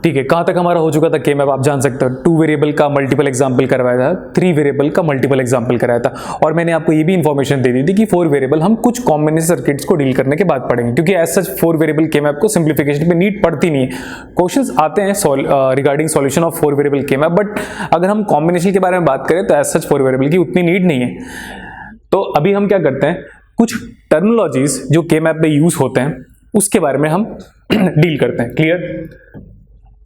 ठीक है, कहाँ तक हमारा हो चुका था के मैप आप जान सकते हो। 2 वेरिएबल का मल्टीपल एग्जाम्पल करवाया था, 3 वेरिएबल का मल्टीपल एग्जाम्पल कराया था, और मैंने आपको ये भी इन्फॉर्मेशन दे दी थी कि 4 वेरिएबल हम कुछ कॉम्बिनेशन सर्किट्स को डील करने के बाद पढ़ेंगे, क्योंकि एज सच 4 वेरिएबल के मैप को सिंप्लीफिकेशन पे नीड पड़ती नहीं है। क्वेश्चंस आते हैं रिगार्डिंग सॉल्यूशन ऑफ 4 वेरिएबल के मैप, बट अगर हम कॉम्बिनेशन के बारे में बात करें तो एज सच 4 वेरिएबल की उतनी नीड नहीं है। तो अभी हम क्या करते हैं, कुछ टर्मिनोलॉजीज जो के मैप पे यूज होते हैं उसके बारे में हम डील करते हैं। क्लियर?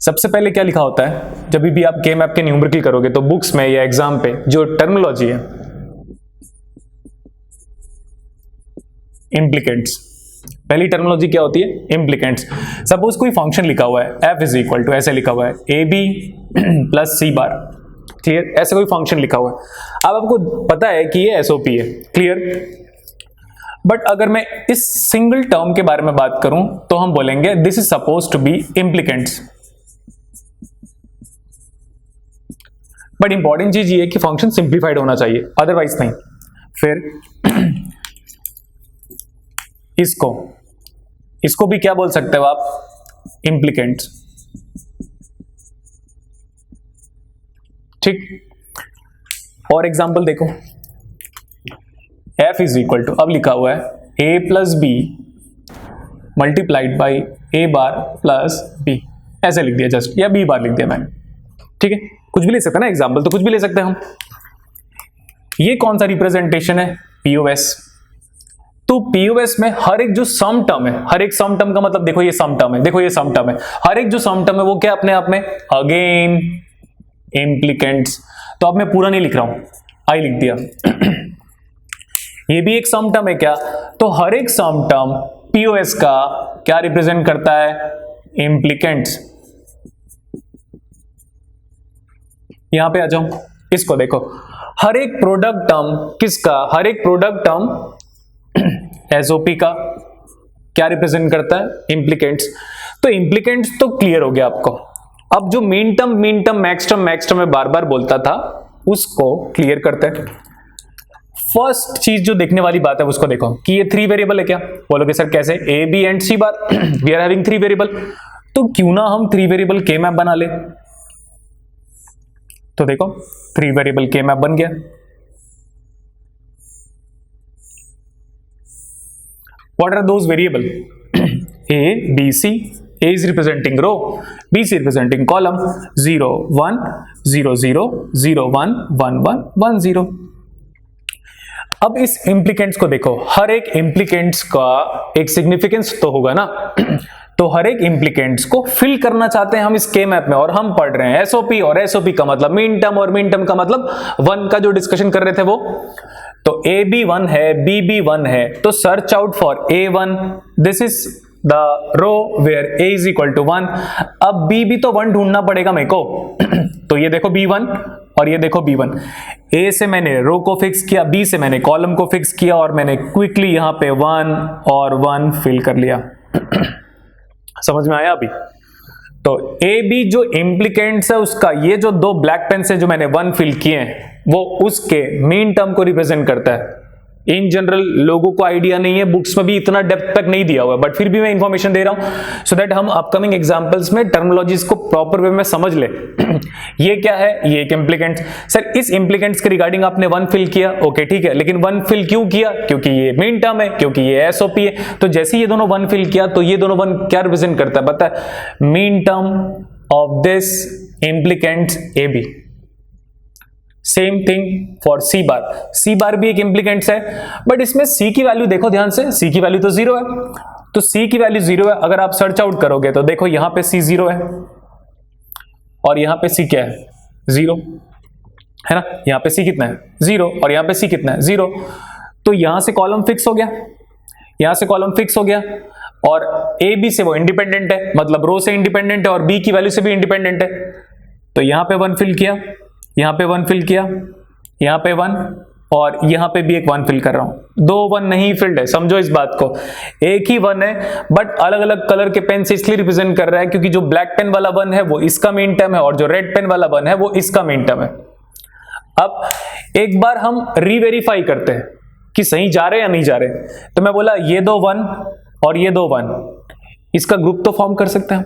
सबसे पहले क्या लिखा होता है जब भी आप के मैप के न्यूमेरिकल करोगे तो बुक्स में या एग्जाम पे जो टर्मिनोलॉजी है, इम्प्लीकेंट्स। पहली टर्मिनोलॉजी क्या होती है? इम्प्लीकेंट्स। सपोज कोई फंक्शन लिखा हुआ है f इज इक्वल टू, ऐसे लिखा हुआ है ab प्लस c बार। क्लियर? ऐसे कोई फंक्शन लिखा हुआ है, अब आपको पता है कि ये एसओपी है। क्लियर? बट अगर मैं इस सिंगल टर्म के बारे में बात करूं तो हम बोलेंगे this is suppose to be implicants. But important चीज ये है कि फंक्शन सिंप्लीफाइड होना चाहिए, अदरवाइज नहीं। फिर इसको भी क्या बोल सकते हो आप? इम्प्लीकेंट्स। ठीक, और एग्जांपल देखो, f इज इक्वल टू, अब लिखा हुआ है a plus B multiplied by a bar plus b, ऐसे लिख दिया जस्ट, या b बार लिख दिया मैंने। ठीक है, कुछ भी ले सकते हैं ना, एग्जाम्पल तो कुछ भी ले सकते हैं हम। ये कौन सा रिप्रेजेंटेशन है? POS। तो POS में हर एक जो सम टर्म है, हर एक सम टर्म का मतलब देखो ये सम टर्म है, देखो ये सम टर्म है, हर एक जो सम टर्म है वो क्या अपने आप में अगेन इम्प्लीकेंट्स। तो अब मैं पूरा नहीं लिख रहा हूं, आई लिख दिया। ये भी एक सम टर्म है क्या? तो हर एक सम टर्म POS का क्या रिप्रेजेंट करता है? इम्प्लीकेंट्स। यहां पे आ जाओ, इसको देखो, हर एक प्रोडक्ट टर्म किसका? हर एक प्रोडक्ट टर्म एसओपी का क्या रिप्रेजेंट करता है? इम्प्लीकेंट्स। तो इम्प्लीकेंट्स तो क्लियर हो गया आपको। अब जो मीन टर्म मैक्स टर्म में बार बार बोलता था उसको क्लियर करते हैं। फर्स्ट चीज जो देखने वाली बात है उसको देखो कि ये 3 वेरिएबल है क्या? बोलोगे सर कैसे? A B and C bar, we are having 3 variable, तो क्यों ना हम 3 वेरिएबल के मैप बना ले। तो देखो 3 वेरिएबल के मैप बन गया। What are those variable? A, B, C. A is representing row, B is representing column. 0, 1, 0, 0, 0, 1, 1, 1, 1, 0. अब इस इम्प्लीकेंट्स को देखो, हर एक इम्प्लीकेंट्स का एक सिग्निफिकेंस तो होगा ना। तो हर एक इम्प्लीकेंट्स को फिल करना चाहते हैं हम इस के मैप में, और हम पढ़ रहे हैं एसओपी, और एसओपी का मतलब मीन टर्म, और मीन टर्म का मतलब 1 का जो डिस्कशन कर रहे थे वो। तो ए बी 1 है, बी बी 1 है, तो search out for A1। This is the row where A is equal to 1। अब B भी तो 1 ढूंढना पड़ेगा मेरे को। तो ये देखो B1 और ये देखो B1। A से मैंने रो को फिक्स किया, B से मैंने कॉलम को फिक्स किया, और मैंने क्विकली यहां पे 1 और 1 फिल कर लिया। समझ में आया अभी? तो ए बी जो इम्प्लीकेंट्स है उसका, ये जो 2 ब्लैक पेन से जो मैंने 1 फिल किए हैं वो उसके मीन टर्म को रिप्रेजेंट करता है। इन जनरल लोगों को आइडिया नहीं है, बुक्स में भी इतना डेप्थ तक नहीं दिया हुआ है, बट फिर भी मैं इंफॉर्मेशन दे रहा हूं सो दैट हम अपकमिंग एग्जांपल्स में टर्मिनोलॉजीज को प्रॉपर वे में समझ ले। ये क्या है? ये एक इम्प्लीकेंट। सर इस इम्प्लीकेंट्स के रिगार्डिंग आपने 1 फिल किया, ओके ठीक है, लेकिन 1 फिल क्यों किया? क्योंकि ये मीन टर्म है, क्योंकि ये एसओपी है। तो जैसे ये दोनों 1 फिल किया तो ये दोनों 1 क्या रिप्रेजेंट करता है पता है? Mean term of this implicant A B. Same thing for C bar. C bar भी एक इम्प्लीकेंट्स है, बट इसमें सी की वैल्यू देखो ध्यान से, सी की वैल्यू तो 0 है। तो सी की वैल्यू 0 है, अगर आप सर्च आउट करोगे तो देखो यहां पे सी 0 है और यहां पे सी क्या है? 0 है ना। यहां पे सी कितना है? 0, और यहां पे सी कितना है? 0। तो यहां से कॉलम फिक्स हो गया, यहां से कॉलम फिक्स हो गया, और ए बी से वो इंडिपेंडेंट है, मतलब रो से इंडिपेंडेंट है और बी की वैल्यू से भी इंडिपेंडेंट है। तो यहां पे 1 फिल किया, यहां पे 1 फिल किया, यहां पे 1, और यहां पे भी एक 1 फिल कर रहा हूं। 2 1 नहीं फिल्ड है, समझो इस बात को। एक ही 1 है बट अलग अलग कलर के पेन से इसलिए रिप्रेजेंट कर रहा है क्योंकि जो ब्लैक पेन वाला 1 है वो इसका मीन टर्म है, और जो रेड पेन वाला 1 है वो इसका मीन टर्म है। अब एक बार हम रीवेरीफाई करते हैं कि सही जा रहे या नहीं जा रहे। तो मैं बोला ये 2 1 और ये 2 1, इसका ग्रुप तो फॉर्म कर सकते हैं।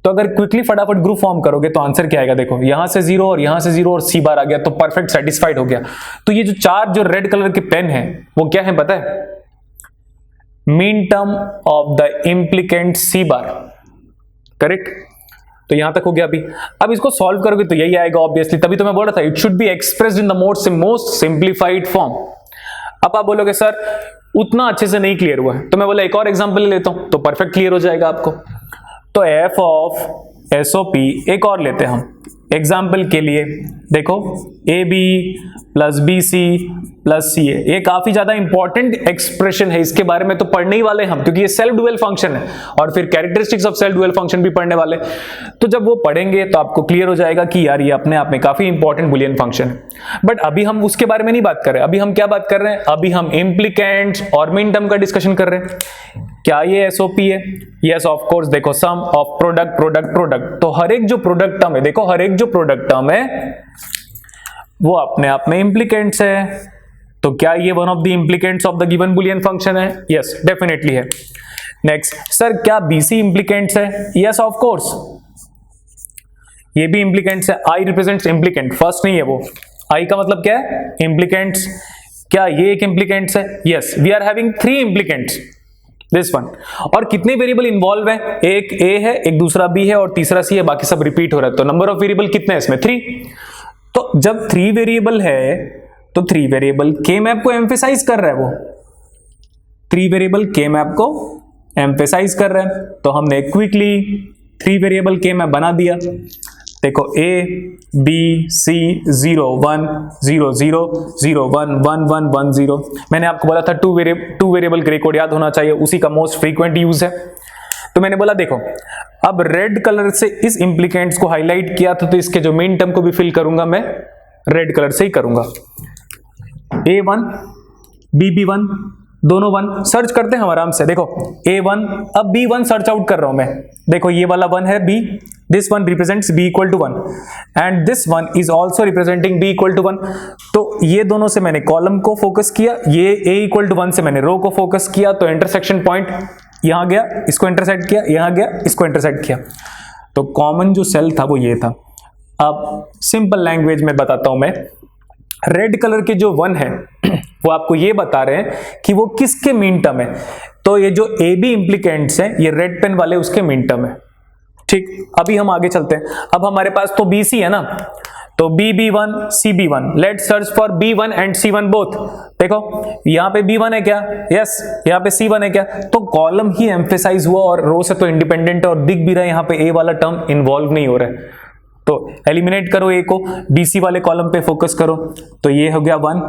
तो अगर क्विकली फटाफट ग्रुप फॉर्म करोगे तो आंसर क्या आएगा, देखो यहां से 0 और यहां से 0 और सी बार आ गया, तो परफेक्ट सेटिस्फाइड हो गया। तो ये जो चार जो रेड कलर के पेन है वो क्या है पता है, mean term of the implicant C bar, correct. तो यहां तक हो गया। अभी अब इसको सॉल्व करोगे तो यही आएगा ऑब्वियसली, तभी तो मैं बोल रहा था it should be expressed in the most simplified form. अब आप बोलोगे सर उतना अच्छे से नहीं क्लियर हुआ है, तो मैं बोला एक और एग्जांपल ले लेता हूं तो परफेक्ट क्लियर हो जाएगा आपको। तो एफ ऑफ एसओपी एक और लेते हैं हम एग्जाम्पल के लिए, देखो A B plus B C plus C A, ये काफी ज्यादा इंपॉर्टेंट एक्सप्रेशन है, इसके बारे में तो पढ़ने ही वाले हम, क्योंकि ये सेल्फ डुअल फंक्शन है और फिर characteristics of self dual function भी पढ़ने वाले। तो जब वो पढ़ेंगे तो आपको क्लियर हो जाएगा कि यार ये अपने आप में काफी इंपॉर्टेंट बुलियन फंक्शन है। बट अभी हम उसके बारे में नहीं बात कर रहे, अभी हम क्या बात कर रहे हैं, अभी हम इम्प्लीकेंट्स और मीन टर्म का डिस्कशन कर रहे हैं। क्या ये एसओपी है? Yes of course. देखो सम ऑफ प्रोडक्ट प्रोडक्ट प्रोडक्ट, तो हर एक जो प्रोडक्ट टर्म है, देखो हर एक जो प्रोडक्ट टर्म है वो अपने आप में इम्प्लीकेंट्स है। तो क्या ये one of the implicants of the given Boolean function है? यस डेफिनेटली है। नेक्स्ट, सर क्या बीसी इम्प्लीकेंट्स है? यस ऑफ कोर्स, ये भी इम्प्लीकेंट्स है। आई रिप्रेजेंट्स इम्प्लीकेंट, फर्स्ट नहीं है वो, आई का मतलब क्या है, इम्प्लीकेंट्स। क्या ये एक इम्प्लीकेंट्स है? Yes, we are having 3 implicants, this one. और कितने वेरिएबल इन्वॉल्व है, एक ए है, एक दूसरा बी है और तीसरा सी है, बाकी सब रिपीट हो रहा है। तो नंबर ऑफ वेरिएबल कितने हैं इसमें? 3। तो जब 3 वेरिएबल है तो 3 वेरिएबल के मैप को एम्फेसाइज कर रहा है, वो 3 वेरिएबल के मैप को एम्फेसाइज कर रहा है। तो हमने क्विकली 3 वेरिएबल के मैप बना दिया। देखो ए बी सी 0 1 0 0 0 1 1 1 1 0, मैंने आपको बोला था 2 वेरिएबल ग्रे कोड याद होना चाहिए, उसी का मोस्ट फ्रीक्वेंट यूज है। तो मैंने बोला देखो अब रेड कलर से इस इम्प्लीकेंट्स को हाईलाइट किया था, तो इसके जो मेन टर्म को भी फिल करूंगा मैं रेड कलर से ही करूंगा। A1 BB1 दोनों 1 सर्च करते हैं हम आराम से। देखो A1, अब B1 सर्च आउट कर रहा हूं मैं, देखो ये वाला 1 है B, this one represents B equal to 1 and this one is also representing B equal to 1। तो ये दोनों से मैंने कॉलम को फोकस किया, ये A इक्वल टू 1 से मैंने रो को फोकस किया, तो इंटरसेक्शन पॉइंट यहां गया, इसको इंटरसेक्ट किया, यहां गया, इसको इंटरसेक्ट किया। तो कॉमन जो सेल था वो ये था। अब सिंपल लैंग्वेज में बताता हूं मैं, रेड कलर के जो 1 है वो आपको ये बता रहे हैं कि वो किसके मीन टर्म है। तो ये जो ए बी इम्प्लीकेंट्स हैं, ये रेड पेन वाले उसके मीन टर्म है। ठीक, अभी हम आगे चलते हैं। अब हमारे पास तो बी सी है ना, तो BB1 CB1, let search for B1 and C1 both. देखो यहां पे B1 है क्या? यस, यहां पे C1 है क्या? तो कॉलम ही एम्फेसाइज हुआ और रो से तो इंडिपेंडेंट है और दिख भी रहा है यहां पे A वाला टर्म इन्वॉल्व नहीं हो रहा है। तो एलिमिनेट करो A को, BC वाले कॉलम पे फोकस करो, तो ये हो गया 1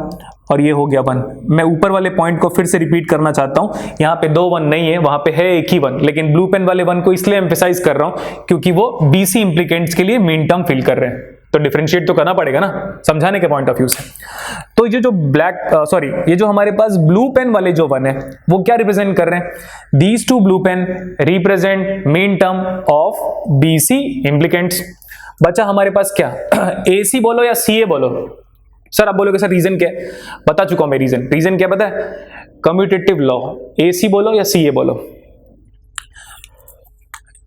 और ये हो गया 1। मैं ऊपर वाले पॉइंट को फिर से रिपीट करना चाहता हूं, यहां पे 2 1 नहीं है, वहां पे है एक ही 1, लेकिन ब्लू पेन वाले 1 को इसलिए एम्फेसाइज कर रहा हूं क्योंकि वो BC इंप्लीकेंट्स के लिए मीन टर्म फिल कर रहे हैं। तो डिफरेंशिएट तो करना पड़ेगा ना, समझाने के पॉइंट ऑफ व्यू से। तो ये जो ये जो हमारे पास ब्लू पेन वाले जो 1 है वो क्या रिप्रेजेंट कर रहे हैं? These 2 blue pen represent min term of BC implicants. बचा हमारे पास क्या, AC बोलो या CA बोलो? सर आप बोलोगे सर रीजन क्या है? बता चुका हूं मैं रीजन क्या पता है, कम्यूटेटिव लॉ। AC बोलो या CA बोलो,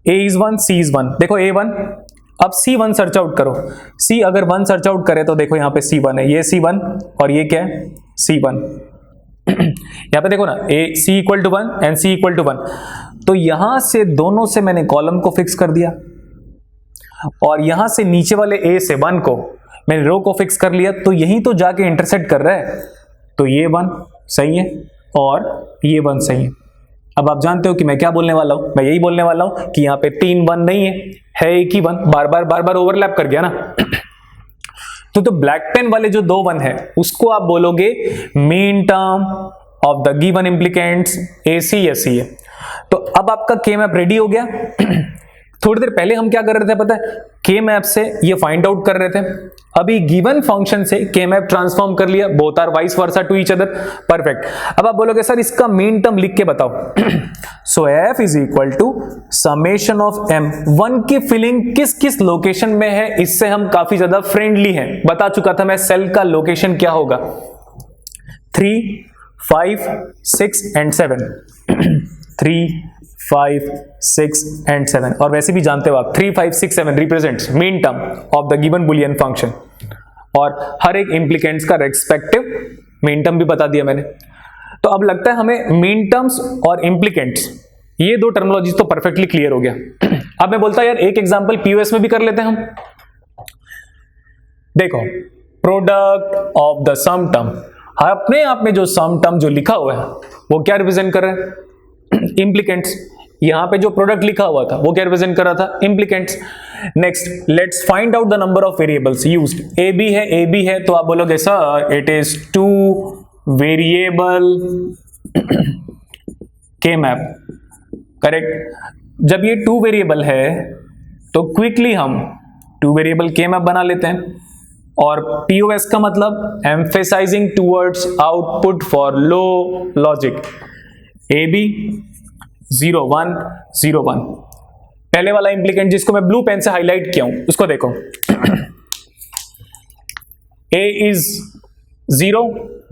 A is 1 C is 1। देखो A1, अब C1 सर्च आउट करो, C अगर 1 सर्च आउट करे तो देखो यहां पे C1 है, ये C1 और ये क्या है C1। यहां पे देखो ना C equal to 1 and C equal to 1, तो यहां से दोनों से मैंने कॉलम को फिक्स कर दिया और यहां से नीचे वाले A से 1 को मैंने रो को फिक्स कर लिया, तो यही तो जाके इंटरसेक्ट कर रहा है। तो ये 1 सही है और ये 1 सही है। अब आप जानते हो कि मैं क्या बोलने वाला हूं, मैं यही बोलने वाला हूं कि यहां पे 3 1 नहीं है एक ही 1, बार बार ओवरलैप कर गया ना। तो ब्लैक पेन वाले जो 2 1 है उसको आप बोलोगे mean term of the given implicants AC या CA। तो अब आपका के मैप रेडी हो गया। थोड़ी देर पहले हम क्या कर रहे थे पता है, के मैप से ये फाइंड आउट कर रहे थे, अभी गिवन फंक्शन से के मैप ट्रांसफॉर्म कर लिया, both are vice versa to each other, perfect. अब आप बोलोगे सर इसका मीन टर्म लिख के बताओ। So F is equal to summation of M। 1 की फिलिंग किस किस लोकेशन में है, इससे हम काफी ज्यादा फ्रेंडली हैं, बता चुका था मैं सेल का लोकेशन क्या होगा, 3 5 6 एंड 7। 3 5, 6 एंड 7। और वैसे भी जानते हो आप 3, 5, 6, 7 represents mean term of the given Boolean function, और हर एक इम्प्लीकेंट्स का रेस्पेक्टिव मीन टर्म भी बता दिया मैंने। तो अब लगता है हमें मीन टर्म्स और इम्प्लीकेंट्स, ये दो टर्मिनोलॉजी तो परफेक्टली क्लियर हो गया। अब मैं बोलता यार एक एग्जांपल पीओएस में भी कर लेते हैं हम। देखो, product of the sum term, अपने आप में जो सम टर्म जो लिखा हुआ है वो क्या रिप्रेजेंट कर रहा है? इम्प्लीकेंट्स। यहां पे जो प्रोडक्ट लिखा हुआ था वो क्या रिप्रेजेंट कर रहा था? Implicants. Next, let's find out the number of variables used. A B है तो आप बोलोगे सर इट इज 2 वेरिएबल के मैप, करेक्ट। जब ये 2 वेरिएबल है तो क्विकली हम 2 वेरिएबल के मैप बना लेते हैं। और पीओएस का मतलब emphasizing towards output for low logic. A B 0 1 0 1। पहले वाला इम्प्लीकेंट जिसको मैं ब्लू पेन से हाईलाइट किया हूं उसको देखो। A is 0,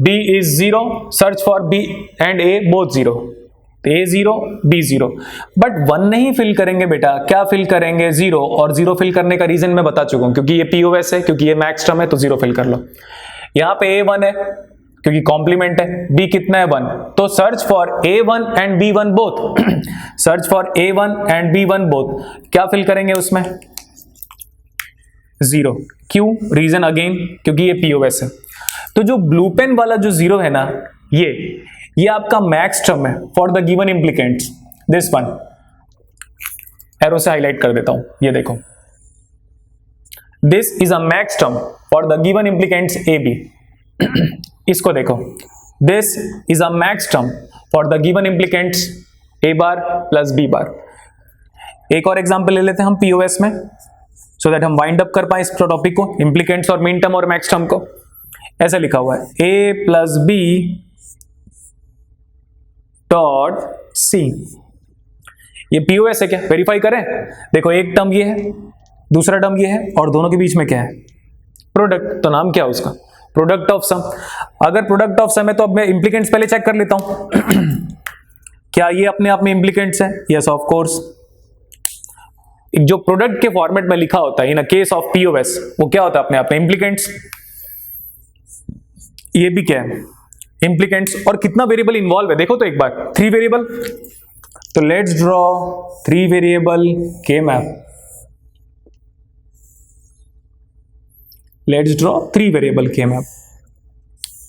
B is 0, search for B and A both 0, A 0 B 0। But 1 नहीं फिल करेंगे बेटा, क्या फिल करेंगे? 0। और 0 फिल करने का रीजन मैं बता चुका हूं, क्योंकि ये पीओएस है, क्योंकि ये मैक्स टर्म है तो 0 फिल कर लो। यहां पे A1 है क्योंकि कॉम्प्लीमेंट है, B कितना है? 1, तो search for A1 and B1 both. Search for A1 and B1 both, क्या फिल करेंगे उसमें? 0। क्यों? रीजन अगेन क्योंकि ये पीओएस है। तो जो ब्लू पेन वाला जो 0 है ना, ये आपका मैक्स टर्म है for the given implicants. This one arrow से हाईलाइट कर देता हूं, ये देखो, this is a max term for the given implicants A B. इसको देखो, this is a max term for the given implicants A bar plus B bar. एक और एग्जांपल ले लेते हैं हम पीओएस में, सो दैट हम वाइंड अप कर पाए इस टॉपिक को, इम्प्लीकेंट्स और मीन टर्म और मैक्स टर्म को। ऐसा लिखा हुआ है ए प्लस बी डॉट सी। ये पीओएस है क्या? वेरीफाई करें। देखो, एक टर्म ये है, दूसरा टर्म ये है, और दोनों के बीच में क्या है? प्रोडक्ट। तो नाम क्या है उसका? Product of some. अगर प्रोडक्ट ऑफ सम है तो अब मैं इम्प्लीकेंट्स पहले चेक कर लेता हूं। क्या ये अपने आप में इम्प्लीकेंट्स है? Yes of course. जो प्रोडक्ट के फॉर्मेट में लिखा होता है इन अ केस ऑफ पीओएस, वो क्या होता है? अपने आप में इम्प्लीकेंट्स। ये भी क्या है? इम्प्लीकेंट्स। और कितना वेरिएबल इन्वॉल्व है देखो तो एक बार, 3 वेरिएबल। तो लेट्स ड्रॉ 3 वेरिएबल के मैप। लेट्स ड्रॉ 3 वेरिएबल के मैप।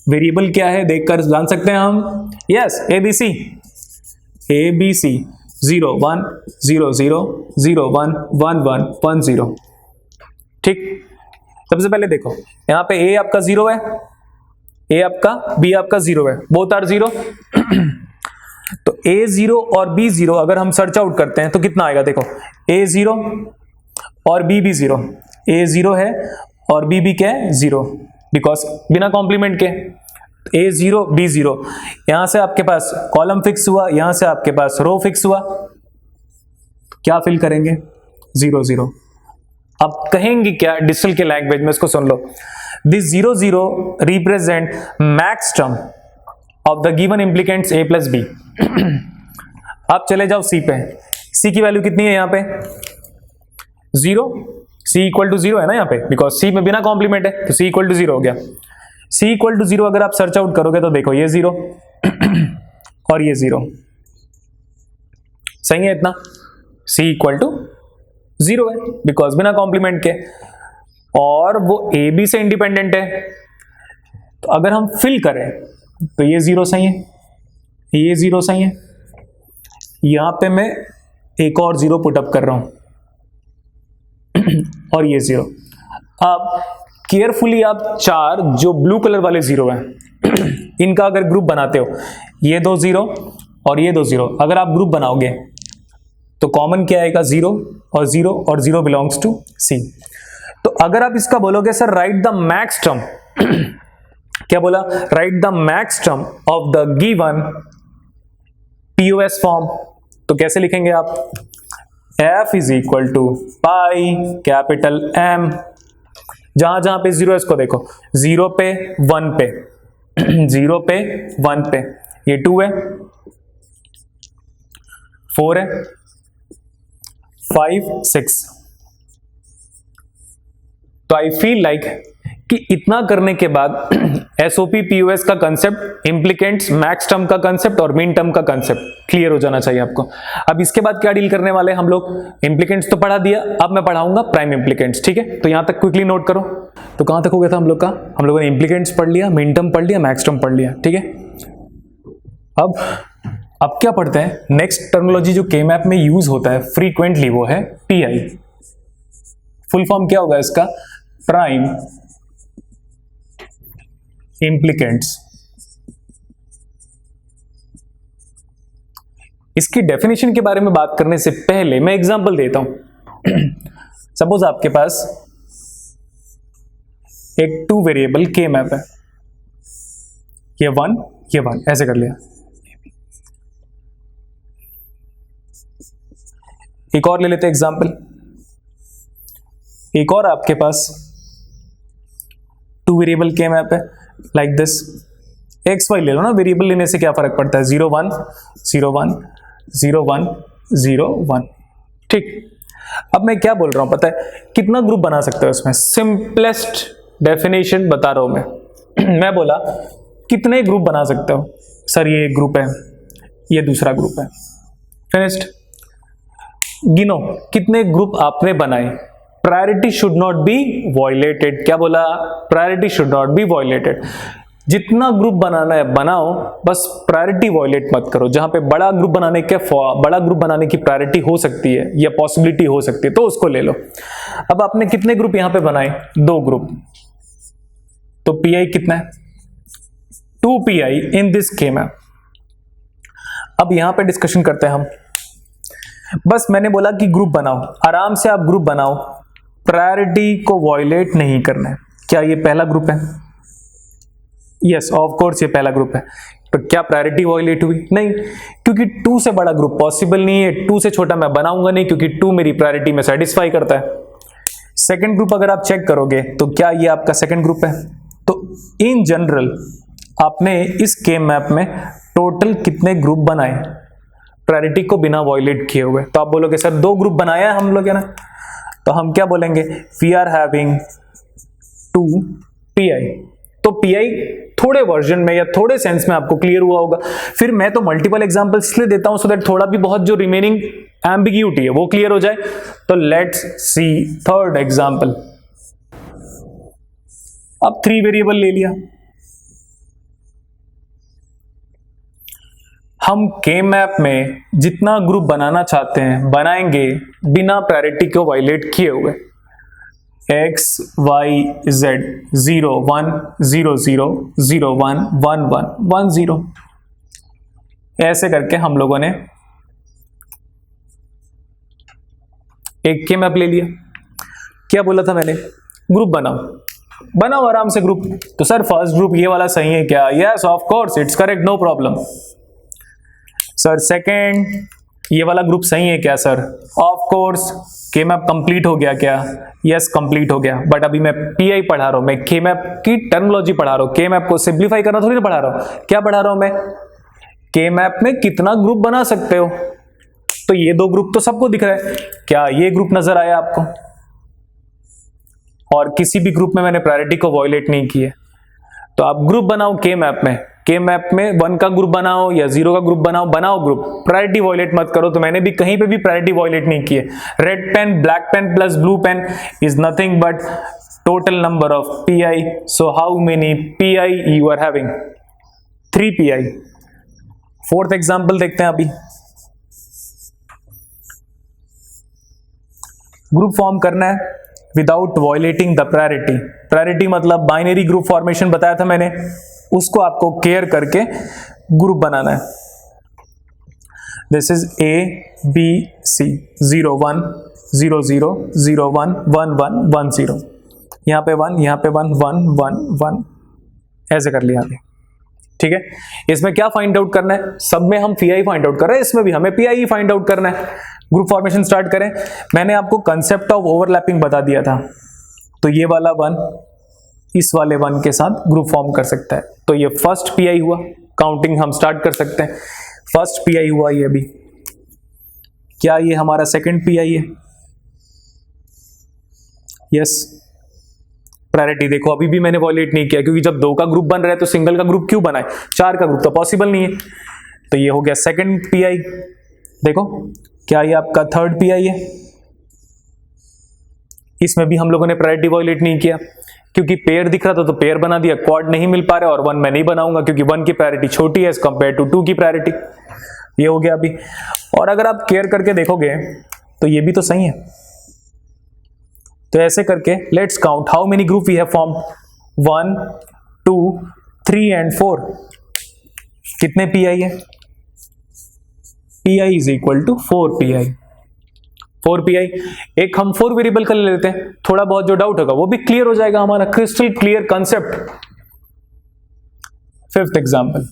वेरिएबल क्या है देखकर जान सकते हैं हम। Yes, ABC. एबीसी 0 1 0 0 0 1 1 1 1 0। ठीक। सबसे पहले देखो, यहां पे ए आपका 0 है, ए आपका, बी आपका 0 है, बोथ आर 0। तो ए 0 और बी 0 अगर हम सर्च आउट करते हैं तो कितना आएगा? देखो, ए 0 और बी भी 0। ए 0 है और बी भी क्या है? 0, बिकॉज बिना कॉम्प्लीमेंट के। ए 0 बी 0। यहां से आपके पास कॉलम फिक्स हुआ, यहां से आपके पास रो फिक्स हुआ। क्या फिल करेंगे? 0 0। अब कहेंगे क्या डिजिटल के लैंग्वेज में? इसको सुन लो। This 0 0 represent max term of the given implicants A plus B. आप चले जाओ सी पे। सी की वैल्यू कितनी है यहां पे? 0। सी इक्वल टू 0 है ना यहाँ पे, बिकॉज सी में बिना कॉम्प्लीमेंट है, तो सी इक्वल टू 0 हो गया। सी इक्वल टू 0 अगर आप सर्च आउट करोगे तो देखो, ये 0 और ये 0। सही है इतना? सी इक्वल टू 0 है बिकॉज बिना कॉम्प्लीमेंट के, और वो ए बी से इंडिपेंडेंट है। तो अगर हम फिल करें तो ये 0 सही है, ये 0 सही है। यहां पे मैं एक और 0 पुटअप कर रहा हूं और ये 0। अब केयरफुली आप 4 जो ब्लू कलर वाले 0 हैं इनका अगर ग्रुप बनाते हो, ये 2 0 और ये 2 0, अगर आप ग्रुप बनाओगे तो कॉमन क्या आएगा? 0 और 0 और 0 बिलोंग्स टू सी। तो अगर आप इसका बोलोगे sir right the max term, क्या बोला? Right the max term of the given POS form, तो कैसे लिखेंगे आप? f is equal to pi capital M। जहां जहां पे 0 है इसको देखो, 0 पे 1 पे 0 पे 1 पे, ये 2 है, 4 है, 5 6। तो आई फील लाइक कि इतना करने के बाद एसओपी पीओएस का कंसेप्ट, इम्प्लीकेंट्स, मैक्स टर्म का कंसेप्ट और मीन टर्म का कंसेप्ट क्लियर हो जाना चाहिए आपको। अब इसके बाद क्या डील करने वाले हम लोग, इम्प्लीकेंट्स तो पढ़ा दिया, अब मैं पढ़ाऊंगा प्राइम इम्प्लीकेंट्स, ठीक है। तो यहां तक क्विकली नोट करो। तो कहां तक हो गया था हम लोग का, हम लोगों ने इम्प्लीकेंट्स पढ़ लिया, मीन टर्म पढ़ लिया, मैक्स टर्म पढ़ लिया, ठीक है। अब क्या पढ़ते हैं, नेक्स्ट टर्मिनोलॉजी जो के मैप में यूज होता है फ्रीक्वेंटली वो है पीआई। फुल फॉर्म क्या होगा इसका, प्राइम इम्प्लीकेंट्स। इसकी डेफिनेशन के बारे में बात करने से पहले मैं एग्जांपल देता हूं। सपोज आपके पास एक 2 वेरिएबल के मैप है, ये 1 ऐसे कर लिया। एक और ले लेते हैं एग्जांपल, एक और आपके पास 2 वेरिएबल के मैप है लाइक दिस। एक्स वाई ले लो ना, वेरिएबल लेने से क्या फर्क पड़ता है, 0 1 0 1 0 1 0 1, ठीक। अब मैं क्या बोल रहा हूं पता है, कितना ग्रुप बना सकते हो इसमें, सिंपलेस्ट डेफिनेशन बता रहा हूं मैं बोला कितने ग्रुप बना सकते हो, सर ये एक ग्रुप है, ये दूसरा ग्रुप है, फिनिश्ड। गिनो कितने ग्रुप आपने बनाए। Priority should not be violated, क्या बोला, priority should not be violated. जितना ग्रुप बनाना है बनाओ, बस प्रायोरिटी वायलेट मत करो। जहां पे बड़ा ग्रुप बनाने की प्रायोरिटी हो सकती है या पॉसिबिलिटी हो सकती है तो उसको ले लो। अब आपने कितने ग्रुप यहां पे बनाए, 2 ग्रुप, तो पीआई कितना है, 2 पीआई इन दिस के मैप। अब यहां पे डिस्कशन करते हैं हम, बस मैंने बोला कि ग्रुप बनाओ, आराम से आप ग्रुप बनाओ, प्रायोरिटी को वायलेट नहीं करना है। क्या ये पहला ग्रुप है, यस ऑफ कोर्स ये पहला ग्रुप है। तो क्या प्रायोरिटी वायलेट हुई, नहीं, क्योंकि 2 से बड़ा ग्रुप पॉसिबल नहीं है, 2 से छोटा मैं बनाऊंगा नहीं, क्योंकि 2 मेरी प्रायोरिटी में सेटिस्फाई करता है। सेकंड ग्रुप अगर आप चेक करोगे तो क्या ये आपका सेकंड ग्रुप है। तो इन जनरल आपने इस के मैप में टोटल कितने ग्रुप बनाए प्रायोरिटी को बिना वायलेट किए हुए, तो आप बोलोगे सर 2 ग्रुप बनाया हम लोग है ना, तो हम क्या बोलेंगे, वी आर हैविंग 2 पीआई। तो पीआई थोड़े वर्जन में या थोड़े सेंस में आपको क्लियर हुआ होगा। फिर मैं तो मल्टीपल एग्जांपल्स इसलिए देता हूं सो दैट थोड़ा भी बहुत जो रिमेनिंग एम्बिग्यूटी है वो क्लियर हो जाए। तो लेट्स सी थर्ड एग्जांपल। अब 3 वेरिएबल ले लिया, हम के मैप में जितना ग्रुप बनाना चाहते हैं बनाएंगे बिना प्रायोरिटी को वायलेट किए हुए। x y z 0 1 0 0 0 1 1 1 1 0 ऐसे करके हम लोगों ने एक के मैप ले लिया। क्या बोला था मैंने, ग्रुप बनाओ आराम से ग्रुप। तो सर फर्स्ट ग्रुप ये वाला सही है क्या, yes of course it's correct, no problem. Sir second ये वाला ग्रुप सही है क्या sir, of course. K map complete हो गया क्या, यस कंप्लीट हो गया। बट अभी मैं पीआई पढ़ा रहा हूं, मैं के मैप की टर्मिनोलॉजी पढ़ा रहा हूं, के मैप को सिंप्लीफाई करना थोड़ी ना पढ़ा रहा हूं। क्या पढ़ा रहा हूं मैं, के मैप में कितना ग्रुप बना सकते हो। तो ये 2 ग्रुप तो सबको दिख रहा है, क्या ये ग्रुप नजर आया आपको, और किसी भी ग्रुप में मैंने प्रायोरिटी को वायलेट नहीं किया। तो आप ग्रुप बनाओ के मैप में, के मैप में 1 का ग्रुप बनाओ या 0 का ग्रुप बनाओ ग्रुप, प्रायोरिटी वायलेट मत करो। तो मैंने भी कहीं पे भी प्रायोरिटी वायलेट नहीं की है। Red pen black pen plus blue pen is nothing but total number of PI. So how many PI you are having, 3 PI. Fourth example देखते हैं अभी। ग्रुप फॉर्म करना है without violating the priority. Priority मतलब binary group formation बताया था मैंने, उसको आपको केयर करके ग्रुप बनाना है। This is A B C 0 1 0 0 0 1 1 1 1 0, यहां पे 1 यहां पे 1 1 1 1 ऐसे कर लिया अभी, ठीक है। इसमें क्या फाइंड आउट करना है, सब में हम पीआई फाइंड आउट कर रहे हैं, इसमें भी हमें पीआई फाइंड आउट करना है। ग्रुप फॉर्मेशन स्टार्ट करें। मैंने आपको कंसेप्ट ऑफ ओवरलैपिंग बता दिया था, तो ये वाला 1 इस वाले 1 के साथ ग्रुप फॉर्म कर सकता है। तो ये फर्स्ट पीआई हुआ, काउंटिंग हम स्टार्ट कर सकते हैं। फर्स्ट पीआई हुआ ये भी, क्या ये हमारा सेकंड पीआई है? यस। प्रायोरिटी देखो अभी भी मैंने वॉयलेट नहीं किया, क्योंकि जब 2 का ग्रुप बन रहा है तो सिंगल का ग्रुप क्यों बनाए, 4 का ग्रुप तो पॉसिबल नहीं है। तो ये हो गया सेकंड पीआई। देखो क्या ये आपका थर्ड पीआई है? इसमें भी हम लोगों ने प्रायोरिटी वॉयलेट नहीं किया, क्योंकि पेयर दिख रहा था तो पेयर बना दिया। क्वाड नहीं मिल पा रहा और 1 मैं नहीं बनाऊंगा, क्योंकि 1 की प्रायोरिटी छोटी है एज कंपेयर टू 2 की प्रायोरिटी। ये हो गया अभी। और अगर आप केयर करके देखोगे तो ये भी तो सही है। तो ऐसे करके let's count how many group we have formed. 1 2 3 and 4। कितने पीआई है? PI is equal to 4 PI. 4 PI. एक हम 4 वेरिएबल का ले लेते हैं, थोड़ा बहुत जो डाउट होगा वो भी क्लियर हो जाएगा, हमारा crystal clear concept. 5th example,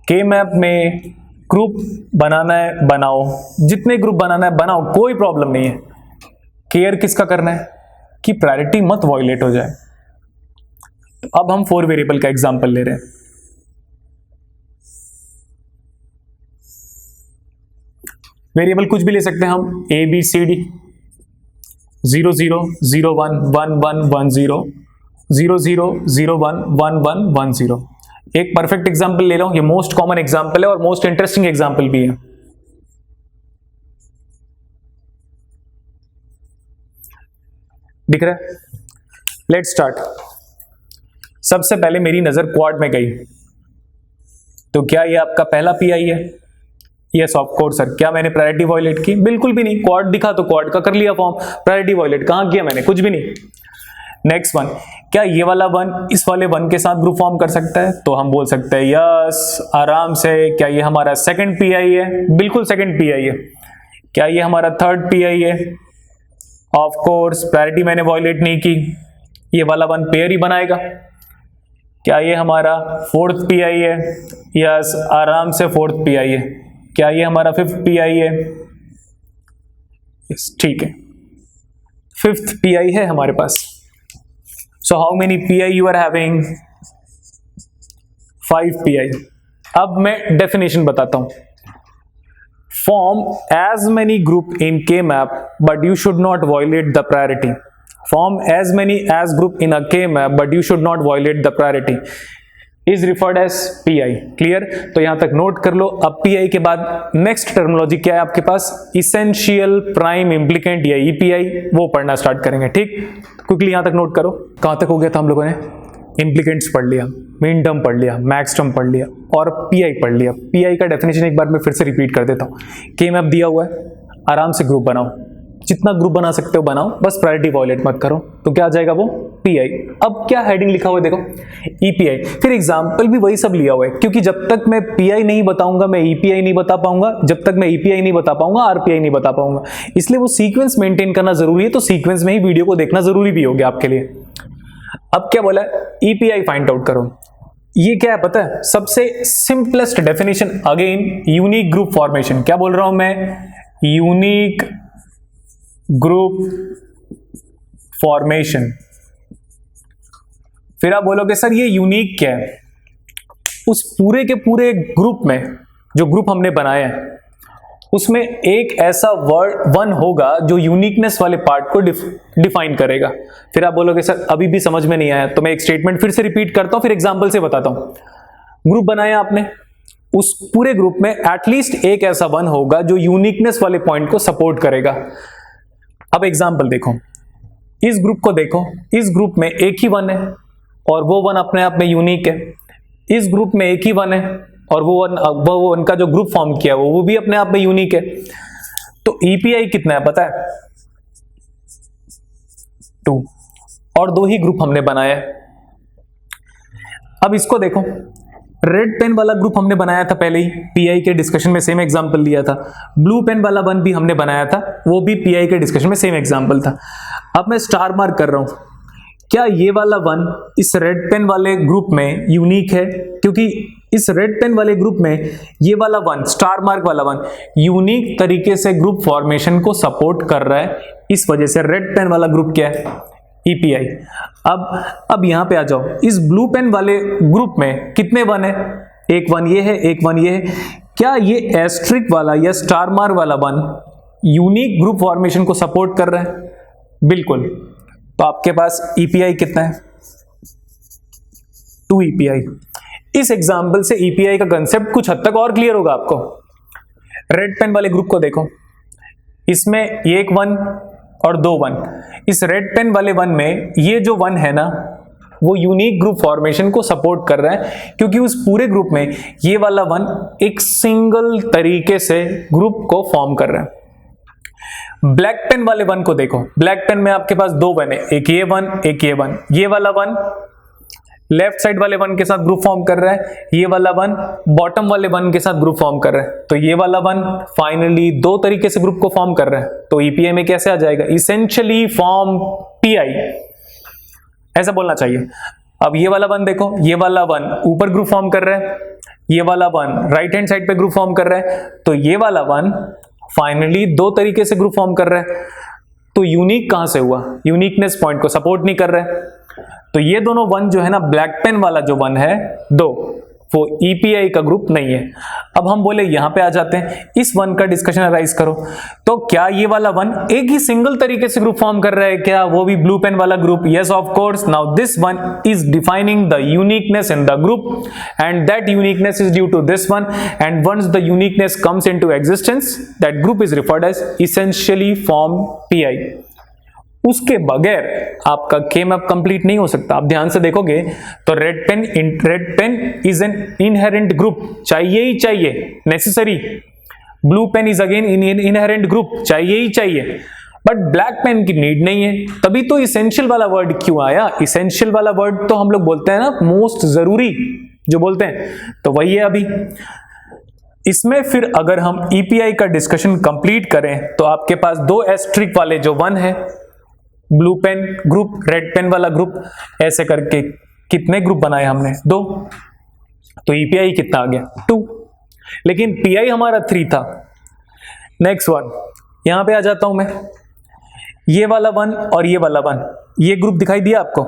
के मैप में ग्रुप बनाना है बनाओ, जितने ग्रुप बनाना है बनाओ, कोई प्रॉब्लम नहीं है। केयर किसका करना है कि प्रायोरिटी मत वॉयलेट हो जाए। तो अब हम 4 वेरिएबल का एग्जांपल ले रहे हैं। वेरिएबल कुछ भी ले सकते हैं हम, ए बी सी डी, 0 0 0 1 1 1 1 0 0 0 0 1 1 1 1 0। एक परफेक्ट एग्जांपल ले रहा हूं, ये मोस्ट कॉमन एग्जांपल है और मोस्ट इंटरेस्टिंग एग्जांपल भी है। दिख रहा है? Let's start. सबसे पहले मेरी नजर क्वाड में गई, तो क्या ये आपका पहला पीआई है? Yes of course sir. क्या मैंने प्रायोरिटी वॉयलेट की? बिल्कुल भी नहीं। क्वाड दिखा तो क्वाड का कर लिया फॉर्म, प्रायोरिटी वॉयलेट कहां किया मैंने? कुछ भी नहीं। नेक्स्ट वन, क्या ये वाला 1 इस वाले 1 के साथ ग्रुप फॉर्म कर सकता है? तो हम बोल सकते हैं यस आराम से। क्या ये हमारा सेकंड पीआई है? बिल्कुल सेकंड पीआई है। क्या ये हमारा थर्ड पीआई है? ऑफ कोर्स, प्रायोरिटी मैंने वॉयलेट नहीं की, ये वाला 1 पेयर ही बनाएगा। क्या ये हमारा 4th पीआई है? यस आराम से 4th पीआई है। क्या ये हमारा 5th पीआई है? यस ठीक है, 5th पीआई है हमारे पास। So how many PI you are having? 5 PI. अब मैं डेफिनेशन बताता हूं। Form as many group in K map but you should not violate the priority. Form as many as group in a K map but you should not violate the priority is referred as PI. Clear? तो यहां तक note कर लो। अब pi के बाद next terminology क्या है आपके पास? इसेंशियल प्राइम इम्प्लीकेंट या ईपीआई, वो पढ़ना स्टार्ट करेंगे। ठीक, क्विकली यहां तक नोट करो। कहां तक हो गया था हम लोगों ने? इम्प्लीकेंट्स पढ़ लिया, मीन टर्म पढ़ लिया, मैक्स टर्म पढ़ लिया और पीआई पढ़ लिया। पीआई का डेफिनेशन एक बार मैं फिर से रिपीट कर देता हूं। के मैप दिया हुआ है, आराम से ग्रुप बनाओ, जितना ग्रुप बना सकते हो बनाओ, बस प्रायोरिटी वॉयलेट मत करो। तो क्या आ जाएगा वो? पीआई। अब क्या हेडिंग लिखा हुआ है देखो, ईपीआई। फिर एग्जांपल भी वही सब लिया हुआ है, क्योंकि जब तक मैं पीआई नहीं बताऊंगा मैं ईपीआई नहीं बता पाऊंगा, जब तक मैं ईपीआई नहीं बता पाऊंगा आरपीआई नहीं बता पाऊंगा। इसलिए वो सीक्वेंस मेंटेन करना जरूरी है, तो सीक्वेंस में ही वीडियो को देखना जरूरी भी हो गया आपके लिए। अब क्या बोला है? ईपीआई फाइंड आउट करो। ये क्या है पता है? सबसे simplest definition, again unique group formation. क्या बोल रहा हूं मैं? Unique group formation. फिर आप बोलोगे सर ये यूनिक क्या है? उस पूरे के पूरे ग्रुप में, जो ग्रुप हमने बनाया है, उसमें एक ऐसा वर्ड 1 होगा जो यूनिकनेस वाले पार्ट को डिफाइन करेगा। फिर आप बोलोगे सर अभी भी समझ में नहीं आया, तो मैं एक स्टेटमेंट फिर से रिपीट करता हूं, फिर एग्जांपल से बताता हूं। ग्रुप बनाया आपने, उस पूरे ग्रुप में एटलीस्ट एक ऐसा 1 होगा जो यूनिकनेस वाले पॉइंट को सपोर्ट करेगा। अब एग्जांपल देखो, इस ग्रुप को देखो, इस ग्रुप में एक ही 1 है और वो 1 अपने आप में यूनिक है। इस ग्रुप में एक ही 1 है और वो उनका जो ग्रुप फॉर्म किया वो भी अपने आप में यूनिक है। तो ईपीआई कितना है पता है? 2, और 2 ही ग्रुप हमने बनाया है। अब इसको देखो, रेड पेन वाला ग्रुप हमने बनाया था पहले ही, पीआई के डिस्कशन में सेम एग्जांपल लिया था। ब्लू पेन वाला 1 भी हमने बनाया था, वो भी पीआई के डिस्कशन में सेम एग्जांपल था। अब मैं स्टार मार्क कर रहा हूं, क्या ये वाला 1 इस रेड पेन वाले ग्रुप में यूनिक है? क्योंकि इस रेड पेन वाले ग्रुप में ये वाला 1, स्टार मार्क वाला 1 यूनिक तरीके से ग्रुप फॉर्मेशन को सपोर्ट कर रहा है, इस वजह से रेड पेन वाला ग्रुप क्या है? ईपीआई। अब यहां पे आ जाओ, इस ब्लू पेन वाले ग्रुप में कितने 1 है? एक 1 ये है, एक 1 ये है। क्या ये एस्ट्रिक वाला या स्टार मार्क वाला वन यूनिक ग्रुप फॉर्मेशन को सपोर्ट कर रहा है? बिल्कुल। तो आपके पास ईपीआई कितना है? 2 ईपीआई। इस एग्जाम्पल से ईपीआई का कंसेप्ट कुछ हद तक और क्लियर होगा आपको। रेड पेन वाले ग्रुप को देखो, इसमें एक वन और 2 वन। इस रेड पेन वाले वन में ये जो वन है ना, वो यूनिक ग्रुप फॉर्मेशन को सपोर्ट कर रहा है, क्योंकि उस पूरे ग्रुप में ये वाला वन एक सिंगल तरीके से ग्रुप को फॉर्म कर रहा है। ब्लैक पेन वाले वन को देखो, ब्लैक पेन में आपके पास 2 वन है, एक ये वन एक ये वन। ये वाला वन लेफ्ट साइड वाले वन के साथ ग्रुप फॉर्म कर रहा है, ये वाला वन बॉटम वाले वन के साथ ग्रुप फॉर्म कर रहा है। तो ये वाला वन फाइनली 2 तरीके से ग्रुप को फॉर्म कर रहा है। तो ईपीआई में कैसे आ जाएगा? इसेंशियली फॉर्म पीआई, ऐसा बोलना चाहिए। अब ये वाला वन देखो, ये वाला वन ऊपर ग्रुप फॉर्म कर रहा है, ये वाला वन राइट हैंड साइड पे ग्रुप फॉर्म कर रहा है। तो ये वाला वन फाइनली 2 तरीके से ग्रुप फॉर्म कर रहा है। तो यूनिक कहां से हुआ? यूनिकनेस पॉइंट को सपोर्ट नहीं कर रहा है। तो ये दोनों वन जो है ना, ब्लैक पेन वाला जो वन है 2, वो ईपीआई का ग्रुप नहीं है। अब हम बोले यहां पे आ जाते हैं, इस वन का डिस्कशन अराइज करो। तो क्या ये वाला वन एक ही सिंगल तरीके से ग्रुप फॉर्म कर रहा है क्या? वो भी ब्लू पेन वाला group? Yes of course. Now this one is defining the uniqueness in the group and that uniqueness is due to this one, and once the uniqueness comes into existence that group is referred as essentially form PI. उसके बगैर आपका के map complete नहीं हो सकता। आप ध्यान से देखोगे तो red pen is an inherent group, चाहिए ही चाहिए, necessary. Blue pen is again inherent group, चाहिए ही चाहिए, बट ब्लैक पेन की नीड नहीं है। तभी तो इसेंशियल वाला वर्ड क्यों आया? इसेंशियल वाला वर्ड तो हम लोग बोलते हैं ना, मोस्ट जरूरी जो बोलते हैं, तो वही है अभी। इसमें फिर अगर हम ईपीआई का डिस्कशन कंप्लीट करें तो आपके पास 2 एस्ट्रिक वाले जो वन है, blue pen group, red pen वाला ग्रुप, ऐसे करके कितने ग्रुप बनाए हमने? 2। तो ईपीआई कितना आ गया? 2। लेकिन पीआई हमारा 3 था। नेक्स्ट वन, यहां पे आ जाता हूं मैं। ये वाला वन और ये वाला वन, ये ग्रुप दिखाई दिया आपको?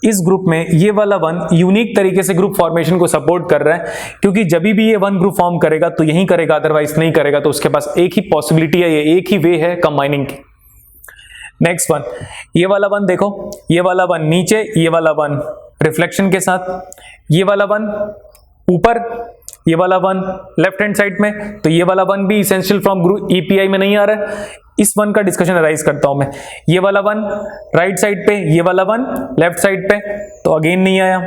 इस ग्रुप में ये वाला वन यूनिक तरीके से ग्रुप फॉर्मेशन को सपोर्ट कर रहा है, क्योंकि जब भी ये वन ग्रुप फॉर्म करेगा तो यही करेगा, अदरवाइज नहीं करेगा। तो उसके पास एक ही पॉसिबिलिटी है, ये एक ही वे है कंबाइनिंग की। नेक्स्ट वन, ये वाला वन देखो, ये वाला वन नीचे, ये वाला वन रिफ्लेक्शन के साथ, ये वाला वन ऊपर, ये वाला वन लेफ्ट हैंड साइड में। तो ये वाला वन भी इसेंशियल फ्रॉम ग्रुप ईपीआई में नहीं आ रहा है। इस वन का डिस्कशन अराइज करता हूं मैं। ये वाला वन राइट साइड पे, ये वाला वन लेफ्ट साइड पे, तो अगेन नहीं आया।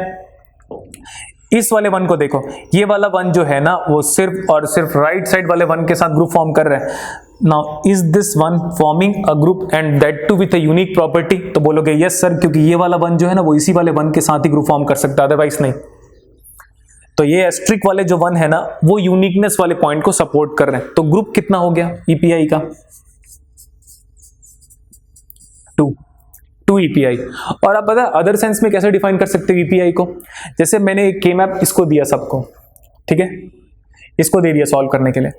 इस वाले वन को देखो, ये वाला वन जो है ना, वो सिर्फ और सिर्फ राइट साइड वाले वन के साथ ग्रुप फॉर्म कर रहा है। Now is this one forming a group and that too with a unique property? तो बोलोगे यस सर, क्योंकि ये वाला वन जो है ना, वो इसी वाले वन के साथ ही ग्रुप फॉर्म कर सकता है, अदरवाइज नहीं। तो ये एस्ट्रिक वाले जो वन है ना, वो यूनिकनेस वाले पॉइंट को सपोर्ट कर रहे हैं। तो ग्रुप कितना हो गया ईपीआई का? 2 ईपीआई। और आप पता है अदर सेंस में कैसे डिफाइन कर सकते हो ईपीआई को? जैसे मैंने एक के मैप इसको दिया सबको, ठीक है, इसको दे दिया सॉल्व करने के लिए,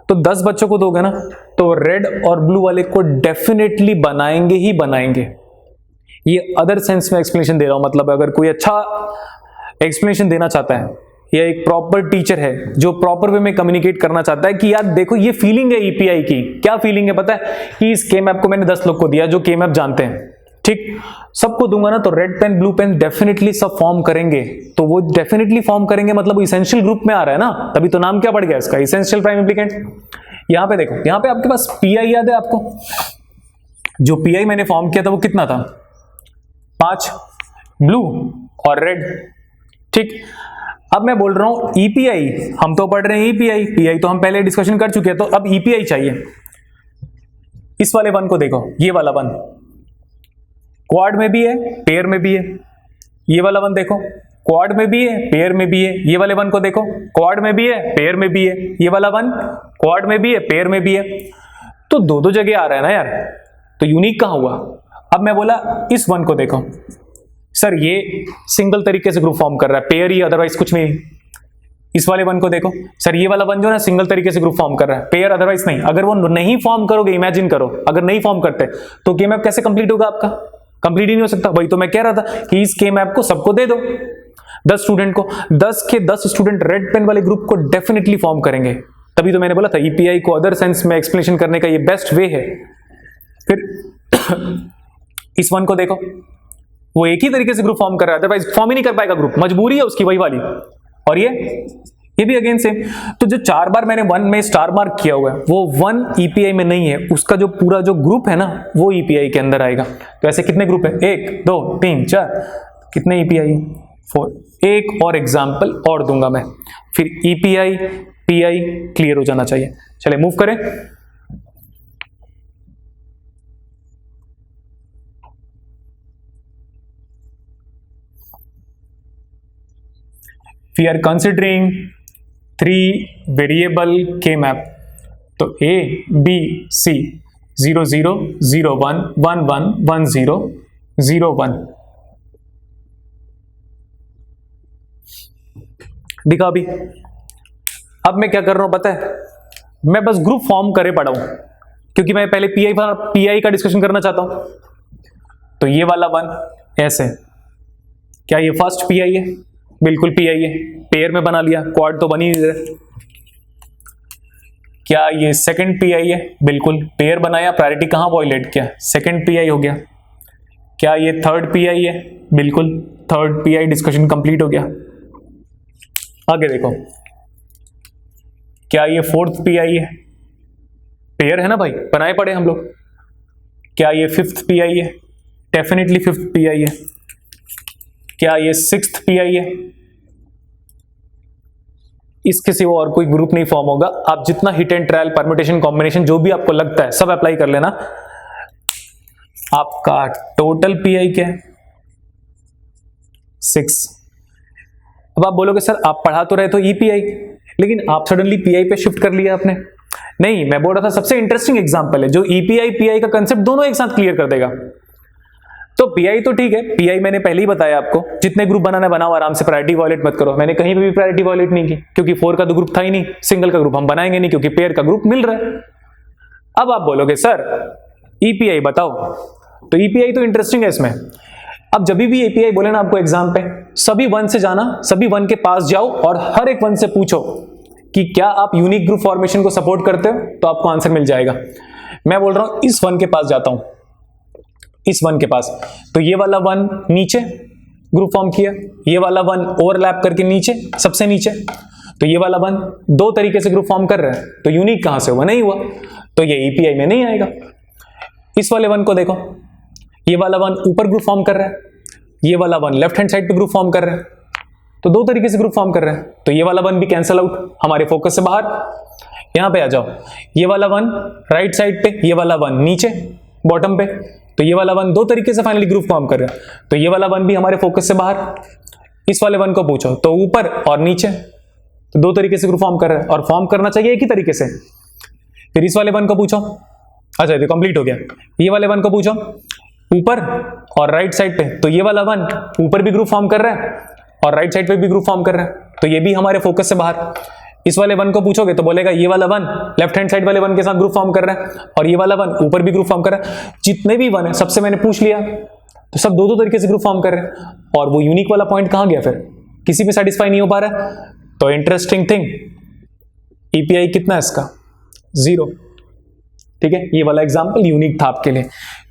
तो 10 बच्चों को दोगे ना, तो रेड और ब्लू वाले को डेफिनेटली बनाएंगे ही बनाएंगे। ये अदर सेंस में एक्सप्लेनेशन दे रहा हूं, मतलब अगर कोई अच्छा एक्सप्लेनेशन देना चाहता है या एक प्रॉपर टीचर है जो प्रॉपर वे में कम्युनिकेट करना चाहता है कि यार देखो ये फीलिंग है ईपीआई की, क्या फीलिंग है पता है? कि इस के मैप को मैंने 10 लोग को दिया जो के मैप जानते हैं, ठीक, सबको दूंगा ना, तो red pen blue pen definitely सब फॉर्म करेंगे। तो वो डेफिनेटली फॉर्म करेंगे, मतलब इसेंशियल ग्रुप में आ रहा है ना, तभी तो नाम क्या पड़ गया इसका, इसेंशियल प्राइम इम्प्लीकेंट। यहां पे देखो, यहां पे आपके पास पीआई याद है आपको? जो पीआई मैंने फॉर्म किया था वो कितना था? 5 ब्लू और रेड, ठीक। अब मैं बोल रहा हूं ईपीआई, हम तो पढ़ रहे हैं ईपीआई, पीआई तो हम पहले डिस्कशन कर चुके हैं, तो अब ईपीआई चाहिए। इस वाले वन को देखो, ये वाला वन क्वाड में भी है, पेयर में भी है। ये वाला वन देखो, क्वाड में भी है, पेयर में भी है। ये वाले वन को देखो, क्वाड में भी है, पेयर में भी है। ये वाला वन क्वाड में भी है, पेयर में भी है। तो 2 जगह आ रहा है ना यार, तो यूनिक कहां हुआ? अब मैं बोला इस वन को देखो, सर ये सिंगल तरीके से ग्रुप फॉर्म कर रहा है, पेयर ही, अदरवाइज कुछ नहीं। इस वाले वन को देखो, सर ये वाला वन जो है ना सिंगल तरीके से ग्रुप फॉर्म कर रहा है, पेयर अदरवाइज नहीं। अगर वो नहीं फॉर्म करोगे, इमेजिन करो अगर नहीं फॉर्म करते तो के मैप कैसे कंप्लीट होगा आपका? कंप्लीट ही नहीं हो सकता। वही तो मैं कह रहा था कि इस के मैप को सबको दे दो, 10 स्टूडेंट को, 10 के 10 स्टूडेंट रेड पेन वाले ग्रुप को डेफिनेटली फॉर्म करेंगे। तभी तो मैंने बोला था ईपीआई को अदर सेंस में एक्सप्लेनेशन करने का ये बेस्ट वे है। फिर इस वन को देखो, वो एक ही तरीके से ग्रुप फॉर्म कर रहा है, अदरवाइज फॉर्म ही नहीं कर पाएगा ग्रुप, मजबूरी है उसकी वही वाली। और ये भी अगेन सेम। तो जो 4 बार मैंने वन में स्टार मार्क किया हुआ है वो वन ईपीआई में नहीं है, उसका जो पूरा जो ग्रुप है ना वो ईपीआई के अंदर आएगा। तो ऐसे कितने ग्रुप है, 1 2 3 4, कितने ईपीआई, 4। एक और एग्जाम्पल और दूंगा मैं, फिर ईपीआई पीआई क्लियर हो जाना चाहिए। चलिए मूव करें। We are considering 3 variable K map. तो A, B, C 0 0 0 1 1 1 1 0 0 1 दिखा अभी। अब मैं क्या कर रहा हूं पता है, मैं बस ग्रुप फॉर्म करे पड़ा हूं, क्योंकि मैं पहले पीआई का डिस्कशन करना चाहता हूं। तो ये वाला वन ऐसे, क्या ये फर्स्ट पीआई है? बिल्कुल पीआई है, पेयर में बना लिया, क्वाड तो बन ही नहीं रहा। क्या ये सेकंड पीआई है? बिल्कुल पेयर बनाया, प्रायोरिटी कहां वॉयलेट किया, सेकंड पीआई हो गया। क्या ये थर्ड पीआई है? बिल्कुल थर्ड पीआई, डिस्कशन कंप्लीट हो गया। आगे देखो, क्या ये फोर्थ पीआई है? पेयर है ना भाई, बनाए पड़े हम लोग। क्या ये फिफ्थ पीआई है? डेफिनेटली फिफ्थ पीआई है। क्या ये सिक्स्थ पीआई है? इसके सिवा और कोई ग्रुप नहीं फॉर्म होगा। आप जितना hit and trial, permutation, combination जो भी आपको लगता है सब अप्लाई कर लेना। आपका टोटल पीआई क्या है? 6। अब आप बोलोगे सर आप पढ़ा तो रहे तो ईपीआई, लेकिन आप सडनली पीआई पे शिफ्ट कर लिया आपने। नहीं, मैं बोल रहा था सबसे इंटरेस्टिंग एग्जांपल है जो ईपीआई पीआई का कंसेप्ट दोनों एक साथ क्लियर कर देगा। तो पीआई तो ठीक है, पीआई मैंने पहले ही बताया आपको, जितने ग्रुप बनाना बनाओ, आराम से प्रायोरिटी वॉयलेट मत करो। मैंने कहीं पे भी प्रायोरिटी वॉयलेट नहीं की, क्योंकि 4 का तो ग्रुप था ही नहीं, सिंगल का ग्रुप हम बनाएंगे नहीं क्योंकि पेयर का ग्रुप मिल रहा है। अब आप बोलोगे सर ईपीआई बताओ, तो ईपीआई तो इंटरेस्टिंग है इसमें। अब जब भी ईपीआई बोले ना आपको एग्जाम पे, सभी वन से जाना, सभी वन के पास जाओ और हर एक वन से पूछो कि क्या आप यूनिक ग्रुप फॉर्मेशन को सपोर्ट करते हो, तो आपको आंसर मिल जाएगा। मैं बोल रहा हूं इस वन के पास जाता हूं, इस वन के पास, तो ये वाला वन नीचे ग्रुप फॉर्म किया, ये वाला वन ओवरलैप करके नीचे, सबसे नीचे, तो ये वाला वन 2 तरीके से ग्रुप फॉर्म कर रहा है, तो यूनिक कहां से हुआ? नहीं हुआ, तो ये ईपीआई में नहीं आएगा। इस वाले वन को देखो, ये वाला वन ऊपर ग्रुप फॉर्म कर रहा है, ये वाला वन लेफ्ट हैंड साइड पे ग्रुप फॉर्म कर रहा है, तो 2 तरीके से ग्रुप फॉर्म कर रहा है, तो ये वाला वन भी कैंसल आउट, हमारे फोकस से बाहर। यहां पे आ जाओ, ये वाला वन राइट साइड पे, ये वाला वन नीचे बॉटम पे, तो ये वाला वन 2 तरीके से फाइनली ग्रुप फॉर्म कर रहा है, तो ये वाला वन भी हमारे फोकस से बाहर। इस वाले वन को पूछो तो ऊपर और नीचे, तो 2 तरीके से ग्रुप फॉर्म कर रहा है और फॉर्म करना चाहिए एक ही तरीके से। फिर इस वाले वन को पूछो, अच्छा ये कंप्लीट हो गया। ये वाले वन को पूछो ऊपर और राइट साइड पे, तो ये वाला वन ऊपर भी ग्रुप फॉर्म कर रहा है और राइट साइड पे भी ग्रुप फॉर्म कर रहा है, तो ये भी हमारे फोकस से बाहर। इस वाले वन को पूछोगे तो बोलेगा ये वाला वन लेफ्ट हैंड साइड वाले वन के साथ ग्रुप फॉर्म कर रहा है और ये वाला वन ऊपर भी ग्रुप फॉर्म कर रहा है। जितने भी वन है सबसे मैंने पूछ लिया, तो सब 2 तरीके से ग्रुप फॉर्म कर रहे हैं, और वो यूनिक वाला पॉइंट कहां गया? फिर किसी में सेटिस्फाई नहीं हो पा रहा है। तो इंटरेस्टिंग थिंग, ईपीआई कितना है इसका? 0। ठीक है, ये वाला एग्जाम्पल यूनिक था आपके लिए,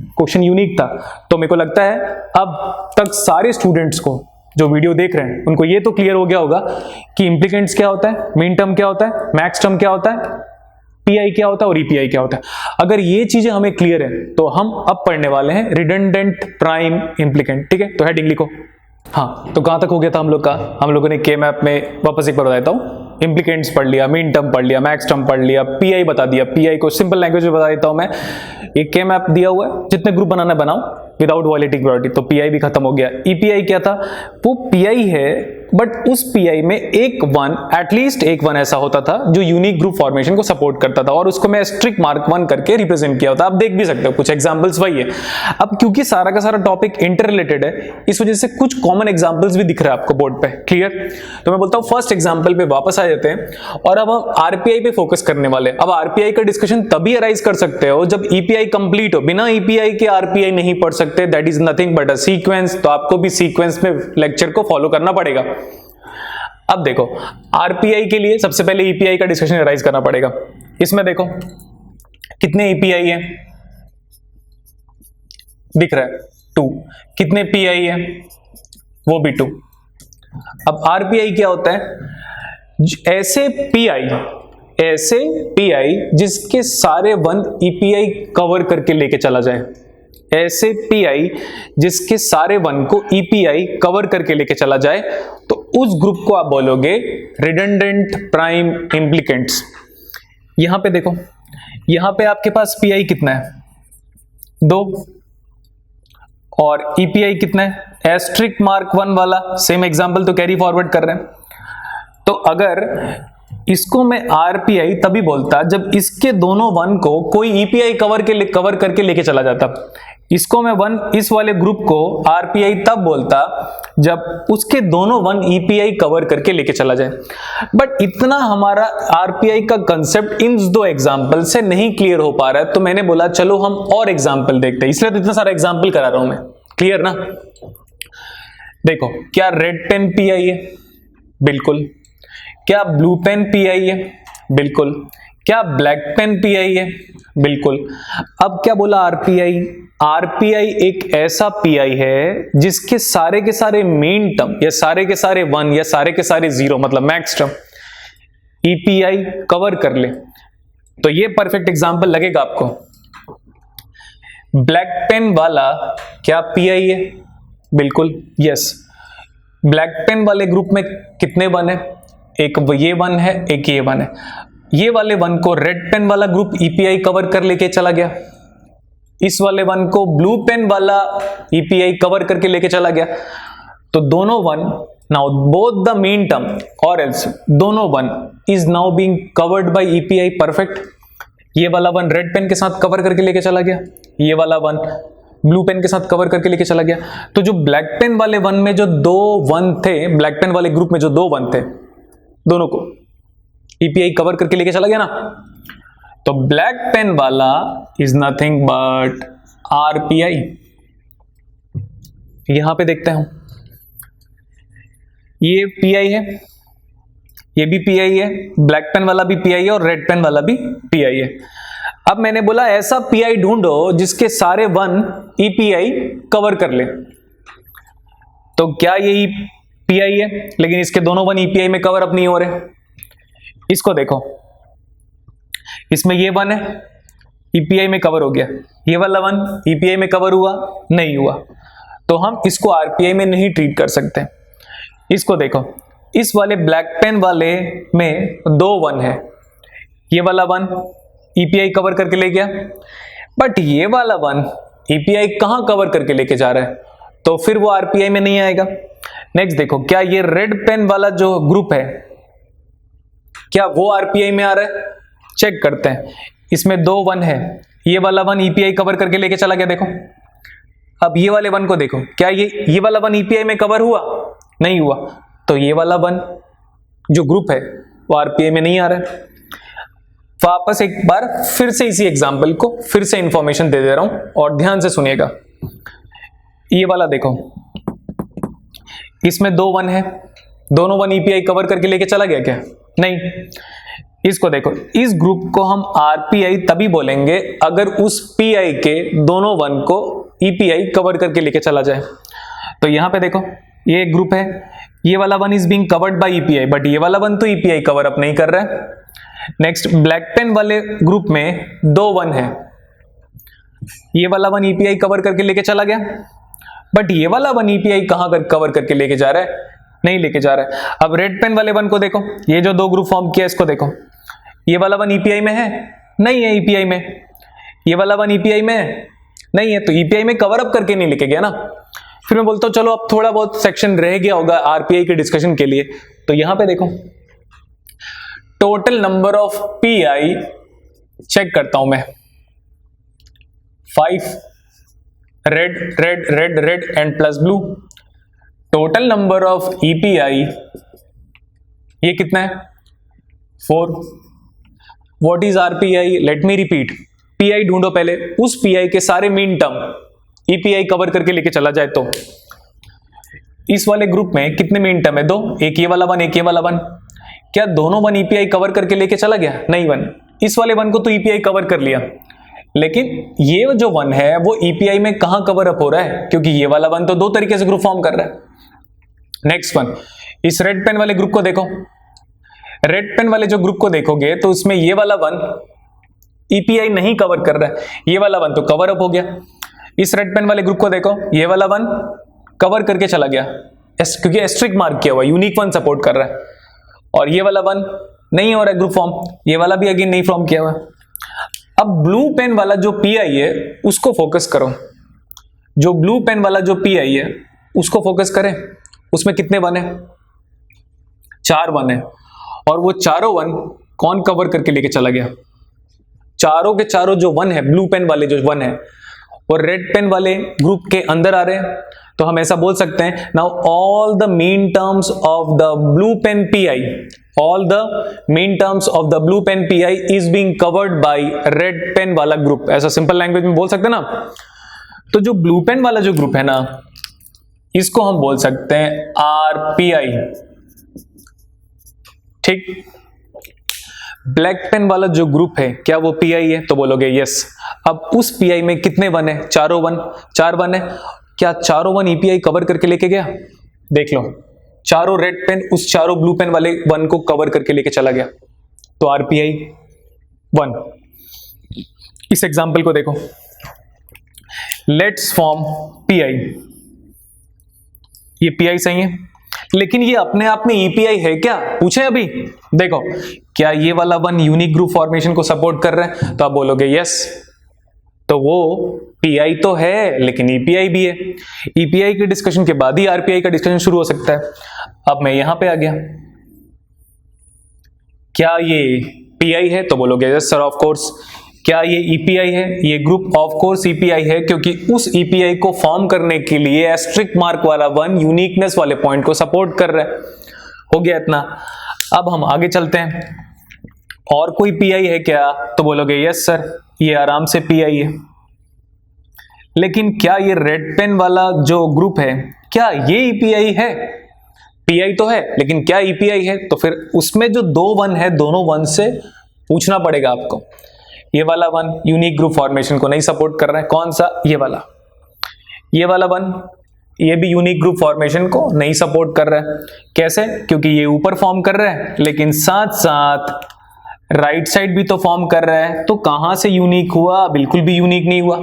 क्वेश्चन यूनिक था। तो मेरे को लगता है अब तक सारे स्टूडेंट्स को जो वीडियो देख रहे हैं उनको ये तो क्लियर हो गया होगा कि इम्प्लीकेंट्स क्या होता है, मीन टर्म क्या होता है, मैक्स टर्म क्या होता है, पीआई क्या होता है और ईपीआई क्या होता है। अगर ये चीजें हमें क्लियर है तो हम अब पढ़ने वाले हैं रिडंडेंट प्राइम इम्प्लीकेंट। ठीक है, तो हेडिंग लिखो। हाँ, तो कहां तक हो गया था हम लोग का? हम लोगों ने के मैप में, वापस एक बार बताता हूं, इम्प्लीकेंट्स पढ़ लिया, मीन टर्म पढ़ लिया, मैक्स टर्म पढ़ लिया, पीआई बता दिया। पीआई को सिंपल लैंग्वेज में बता देता हूं मैं, एक के मैप दिया हुआ है, जितने ग्रुप बनाना बनाओ विदाउट वॉयलेटिंग प्रायोरिटी, तो पीआई भी खत्म हो गया। ईपीआई क्या था? वो पीआई है, बट उस पीआई में एक वन, एटलीस्ट एक वन ऐसा होता था जो यूनिक ग्रुप फॉर्मेशन को सपोर्ट करता था, और उसको मैं स्ट्रिक्ट मार्क 1 करके रिप्रेजेंट किया होता। आप देख भी सकते हो कुछ एग्जांपल्स वही है। अब क्योंकि सारा का सारा टॉपिक इंटर रिलेटेड है, इस वजह से कुछ कॉमन एग्जांपल्स भी दिख रहा है आपको बोर्ड पे। क्लियर? तो मैं बोलता हूं फर्स्ट एग्जांपल पे वापस आ जाते हैं, और अब हम आरपीआई पे फोकस करने वाले। अब आरपीआई का डिस्कशन तभी अराइज कर सकते हो जब ईपीआई कंप्लीट हो। बिना ईपीआई के आरपीआई नहीं पढ़ सकते, that is nothing but a sequence. तो आपको भी सीक्वेंस में लेक्चर को फॉलो करना पड़ेगा। अब देखो आरपीआई के लिए सबसे पहले ईपीआई का डिस्कशन राइज करना पड़ेगा। इसमें देखो कितने ईपीआई है, दिख रहा है 2, कितने पीआई है, वो भी 2। अब आरपीआई क्या होता है, ऐसे पीआई जिसके सारे 1 ईपीआई कवर करके लेके चला जाए, ऐसे पीआई जिसके सारे 1 को ईपीआई कवर करके लेके चला जाए, तो उस ग्रुप को आप बोलोगे रिडंडेंट प्राइम इंप्लीकेंट्स। यहां पे देखो, यहां पे आपके पास पीआई कितना है, 2, और ईपीआई कितना है, एस्ट्रिक मार्क 1 वाला, सेम एग्जांपल तो कैरी फॉरवर्ड कर रहे हैं। तो अगर इसको मैं आरपीआई तभी बोलता जब इसके दोनों 1 को कोई ईपीआई कवर करके लेके चला जाता। इसको मैं 1 इस वाले ग्रुप को आरपीआई तब बोलता जब उसके दोनों 1 ईपीआई कवर करके लेके चला जाए। बट इतना हमारा आरपीआई का कंसेप्ट इन 2 एग्जांपल से नहीं क्लियर हो पा रहा है, तो मैंने बोला चलो हम और एग्जांपल देखते हैं, इसलिए तो इतना सारा एग्जांपल करा रहा हूं मैं। क्लियर ना? देखो, क्या रेड पेन पीआई है? बिल्कुल। क्या ब्लू पेन पीआई है? बिल्कुल। क्या ब्लैक पेन पीआई है? बिल्कुल। अब क्या बोला आरपीआई? आरपीआई एक ऐसा पीआई है जिसके सारे के सारे मेन टर्म या सारे के सारे 1 या सारे के सारे 0 मतलब मैक्स टर्म ईपीआई कवर कर ले। तो ये परफेक्ट एग्जांपल लगेगा आपको। ब्लैक पेन वाला क्या पीआई है? बिल्कुल यस। ब्लैक पेन वाले ग्रुप में कितने 1 है? एक ये 1 है, एक ये 1 है। ये वाले 1 को रेड पेन वाला ग्रुप ईपीआई कवर कर लेके चला गया, इस वाले 1 को ब्लू पेन वाला ईपीआई कवर करके लेके चला गया। तो दोनों 1 now both the main term और एल्स दोनों 1 is now being covered by EPI. Perfect. ये वाला 1 रेड पेन के साथ कवर करके लेके चला गया, ये वाला 1 ब्लू पेन के साथ कवर करके लेके चला गया। तो जो ब्लैक पेन वाले 1 में जो 2 1 थे, ब्लैक पेन वाले ग्रुप में जो 2 1 थे, दोनों को ईपीआई कवर करके लेके चला गया ना। तो ब्लैक पेन वाला इज नथिंग बट आरपीआई। यहां पे देखते हैं, ये पीआई है, ये भी पीआई है, ब्लैक पेन वाला भी पीआई है और रेड पेन वाला भी पीआई है। अब मैंने बोला ऐसा पीआई ढूंढो जिसके सारे 1 ईपीआई कवर कर ले। तो क्या यही पीआई है? लेकिन इसके दोनों 1 ईपीआई में कवर अप नहीं हो रहे। इसको देखो, इसमें ये 1 है, ईपीआई में कवर हो गया, ये वाला 1 ईपीआई में कवर हुआ नहीं हुआ, तो हम इसको आरपीआई में नहीं ट्रीट कर सकते। इसको देखो, इस वाले ब्लैक पेन वाले में 2 1 है, ये वाला 1 ईपीआई कवर करके ले गया, बट ये वाला 1 ईपीआई कहां कवर करके लेके जा रहा है, तो फिर वो आरपीआई में नहीं आएगा। नेक्स्ट देखो, क्या ये रेड पेन वाला जो ग्रुप है क्या वो आरपीआई में आ रहा है? चेक करते हैं। इसमें 2 1 है, ये वाला 1 ईपीआई कवर करके लेके चला गया, देखो। अब ये वाले 1 को देखो, क्या ये वाला 1 ईपीआई में कवर हुआ नहीं हुआ, तो ये वाला 1 जो ग्रुप है वो आरपीआई में नहीं आ रहा है। वापस एक बार फिर से इसी एग्जांपल को फिर से इंफॉर्मेशन दे दे रहा हूं और ध्यान से सुनिएगा। ये वाला देखो, इसमें 2 1 है, दोनों 1 ईपीआई कवर करके लेके चला गया क्या? नहीं। इसको देखो, इस ग्रुप को हम आरपीआई तभी बोलेंगे अगर उस पीआई के दोनों 1 को ईपीआई कवर करके लेके चला जाए। तो यहां पे देखो, ये एक ग्रुप है, ये वाला 1 is being covered by EPI, but ये वाला 1 तो ईपीआई कवर अप नहीं कर रहा है। नेक्स्ट, ब्लैक पेन वाले ग्रुप में 2 1 है, ये वाला 1 ईपीआई कवर करके लेके चला गया, बट ये वाला 1 ईपीआई कहां कवर करके लेके जा रहा है? नहीं लेके जा रहा है। अब रेड पेन वाले 1 को देखो, ये जो 2 ग्रुप फॉर्म किया इसको देखो, ये वाला 1 ईपीआई में है नहीं है, ईपीआई में ये वाला 1 ईपीआई में है नहीं है, तो ईपीआई में कवर अप करके नहीं लेके गया ना। फिर मैं बोलता हूं चलो अब थोड़ा बहुत सेक्शन रह गया होगा आरपीआई के डिस्कशन के लिए। तो यहां पे देखो, total number of PI check करता हूं मैं, 5 red red red red and plus blue. Total number of EPI ये कितना है? 4। What is RPI? Let me repeat, PI ढूंढो पहले, उस पीआई के सारे मीन टर्म ईपीआई कवर करके लेके चला जाए। तो इस वाले ग्रुप में कितने मेन टर्म है? दो, एक ये वाला वन, एक ये वाला वन। क्या दोनों वन ईपीआई कवर करके लेके चला गया? नहीं वन, इस वाले वन को तो ईपीआई कवर कर लिया, लेकिन ये जो वन है वो ईपीआई में कहां कवर अप हो रहा है? क्योंकि ये वाला वन तो दो तरीके से ग्रुप फॉर्म कर रहा है। नेक्स्ट वन, इस रेड पेन वाले ग्रुप को देखो। रेड पेन वाले जो ग्रुप को देखोगे तो उसमें ये वाला वन ईपीआई नहीं कवर कर रहा है, ये वाला वन तो कवर अप हो गया। इस रेड पेन वाले ग्रुप को देखो, ये वाला वन कवर करके चला गया क्योंकि एस्ट्रिक मार्क किया हुआ, यूनिक वन सपोर्ट कर रहा है, और ये वाला वन नहीं हो रहा है ग्रुप फॉर्म, ये वाला भी अगेन नहीं फॉर्म किया हुआ। अब ब्लू पेन वाला जो पीआई है उसको फोकस करो, जो ब्लू पेन वाला जो पीआई है उसको फोकस करें। उसमें कितने वन है? 4 वन है, और वो चारों वन कौन कवर करके लेके चला गया? चारों के चारों जो वन है, ब्लू पेन वाले जो वन है वो रेड पेन वाले ग्रुप के अंदर आ रहे हैं। तो हम ऐसा बोल सकते हैं, now all the main terms of the blue pen PI, all the main terms of the blue pen PI is being covered by red pen वाला ग्रुप। ऐसा सिंपल लैंग्वेज में बोल सकते हैं ना। तो जो ब्लू पेन वाला जो ग्रुप है ना, इसको हम बोल सकते हैं आरपीआई, ठीक। ब्लैक पेन वाला जो ग्रुप है क्या वो पीआई है? तो बोलोगे यस। अब उस पीआई में कितने वन है? चारों वन, 4 वन है। क्या चारों वन ईपीआई कवर करके लेके गया? देख लो, चारों रेड पेन उस चारों ब्लू पेन वाले वन को कवर करके लेके चला गया, तो आरपीआई 1। इस एग्जांपल को देखो, लेट्स फॉर्म पीआई। ये पीआई सही है, लेकिन ये अपने आप में ईपीआई है क्या? पूछे अभी। देखो, क्या ये वाला वन यूनिक ग्रुप फॉर्मेशन को सपोर्ट कर रहा है? तो आप बोलोगे यस, तो वो पीआई तो है लेकिन ईपीआई भी है। ईपीआई के डिस्कशन के बाद ही आरपीआई का डिस्कशन शुरू हो सकता है। अब मैं यहां पे आ गया, क्या ये पीआई है? तो बोलोगे यस सर ऑफ कोर्स। क्या ये ईपीआई है? ये ग्रुप ऑफ कोर्स ईपीआई है, क्योंकि उस ईपीआई को फॉर्म करने के लिए एस्ट्रिक मार्क वाला वन यूनिकनेस वाले पॉइंट को सपोर्ट कर रहा है। हो गया इतना। अब हम आगे चलते हैं, और कोई पीआई है क्या? तो बोलोगे यस सर, ये आराम से पीआई है। लेकिन क्या ये रेड पेन वाला जो ग्रुप है, क्या ये ईपीआई है? पीआई तो है, लेकिन क्या ईपीआई है? तो फिर उसमें जो 2 वन है, दोनों वन से पूछना पड़ेगा आपको। ये वाला वन यूनिक ग्रुप फॉर्मेशन को नहीं सपोर्ट कर रहा है, कौन सा? ये वाला। ये वाला वन, ये भी यूनिक ग्रुप फॉर्मेशन को नहीं सपोर्ट कर रहा है। कैसे? क्योंकि ये ऊपर फॉर्म कर रहा है, लेकिन साथ साथ राइट साइड भी तो फॉर्म कर रहा है, तो कहां से यूनिक हुआ? बिल्कुल भी यूनिक नहीं हुआ।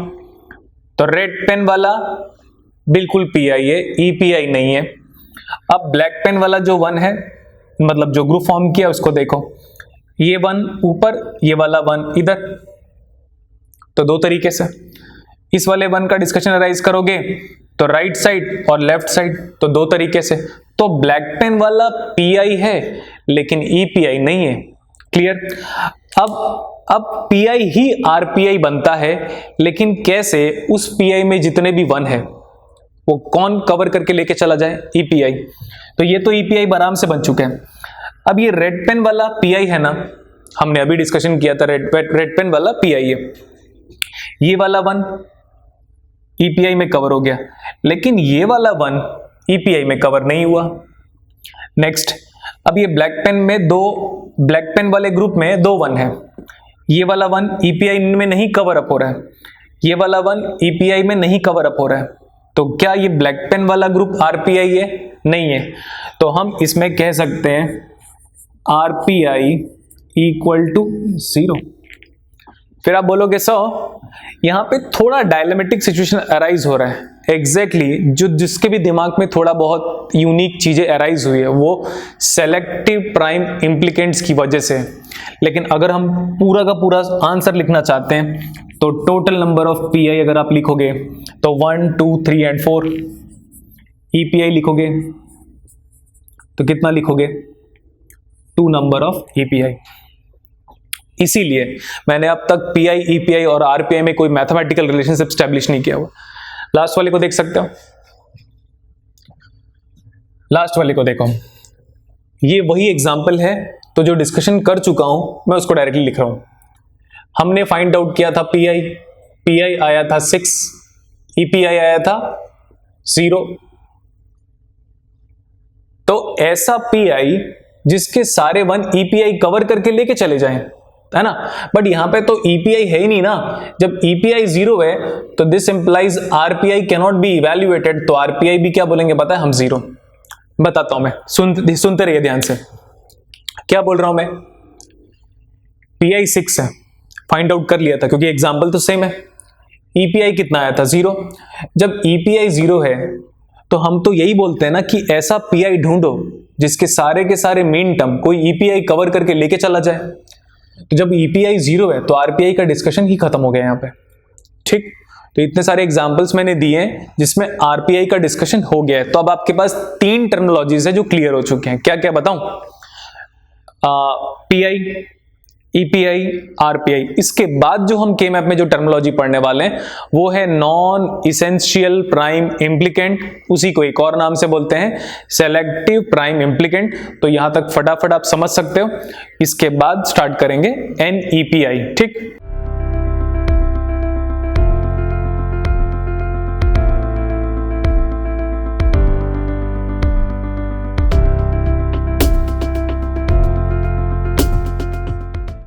तो रेड पेन वाला बिल्कुल पीआई है, ईपीआई नहीं है। अब ब्लैक पेन वाला जो वन है, मतलब जो ग्रुप फॉर्म किया उसको देखो, ये वन ऊपर, ये वाला वन इधर, तो 2 तरीके से। इस वाले वन का डिस्कशन अराइज करोगे तो राइट साइड और लेफ्ट साइड, तो 2 तरीके से। तो ब्लैक पेन वाला पीआई है लेकिन ईपीआई नहीं है। क्लियर? अब पीआई ही आरपीआई बनता है, लेकिन कैसे? उस पीआई में जितने भी वन है वो कौन कवर करके लेके चला जाए? ईपीआई। तो ये तो ईपीआई आराम से बन चुके हैं। अब ये रेड पेन वाला पीआई है ना, हमने अभी डिस्कशन किया था, रेड पेन वाला पीआई है। ये वाला वन ईपीआई में कवर हो गया, लेकिन ये वाला वन ईपीआई में कवर नहीं हुआ। नेक्स्ट, अब ये ब्लैक पेन में ब्लैक पेन वाले ग्रुप में 2 वन है। ये वाला वन ईपीआई में नहीं कवर अप हो रहा है, ये वाला वन ईपीआई में नहीं कवर अप हो रहा है। तो क्या ये ब्लैक पेन वाला ग्रुप आरपीआई है? नहीं है। तो हम इसमें कह सकते हैं आरपीआई इक्वल टू 0। फिर आप बोलोगे सर यहां पे थोड़ा डायलेमेटिक सिचुएशन अराइज हो रहा है। एग्जैक्टली जिसके भी दिमाग में थोड़ा बहुत यूनिक चीजें अराइज हुई है वो सेलेक्टिव प्राइम इम्प्लीकेंट्स की वजह से। लेकिन अगर हम पूरा का पूरा आंसर लिखना चाहते हैं तो टोटल नंबर ऑफ पीआई अगर आप लिखोगे तो 1 2 3 एंड 4। ईपीआई लिखोगे तो कितना लिखोगे? 2 नंबर ऑफ ईपीआई। इसीलिए मैंने अब तक पीआई, ईपीआई और आरपीआई में कोई मैथमेटिकल रिलेशनशिप स्टैब्लिश नहीं किया हुआ। लास्ट वाले को देख सकते हो, लास्ट वाले को देखो, ये वही एग्जाम्पल है। तो जो डिस्कशन कर चुका हूं मैं उसको डायरेक्टली लिख रहा हूं। हमने फाइंड आउट किया था पीआई आया था 6, ईपीआई आया था 0, तो ऐसा पीआई जिसके सारे वन ईपीआई कवर करके लेके चले जाएं, है ना। बट यहां पे तो ईपीआई है ही नहीं ना। जब ईपीआई 0 है तो this implies RPI can not be evaluated, तो आरपीआई भी क्या बोलेंगे पता है, हम 0। बताता हूं मैं, सुनते रहिए ध्यान से। क्या बोल रहा हूं मैं, पीआई 6 है, फाइंड आउट कर लिया था क्योंकि एग्जाम्पल तो सेम है। ईपीआई कितना आया था, 0। जब ईपीआई 0 है तो हम तो यही बोलते हैं ना कि ऐसा पीआई ढूंढो जिसके सारे के सारे मेन टर्म कोई ईपीआई कवर करके लेके चला जाए। तो जब ईपीआई 0 है तो आरपीआई का डिस्कशन ही खत्म हो गया यहां पे, ठीक। तो इतने सारे एग्जांपल्स मैंने दिए हैं जिसमें आरपीआई का डिस्कशन हो गया है। तो अब आपके पास 3 टर्मिनोलॉजीज है जो क्लियर हो चुके हैं। क्या क्या बताऊं, पीआई, ईपीआई, आरपीआई। इसके बाद जो हम के मैप में जो टर्मिनोलॉजी पढ़ने वाले हैं वो है नॉन इसेंशियल प्राइम इम्प्लीकेंट, उसी को एक और नाम से बोलते हैं सेलेक्टिव प्राइम इम्प्लीकेंट। तो यहां तक फटाफट आप समझ सकते हो। इसके बाद स्टार्ट करेंगे एनईपीआई, ठीक।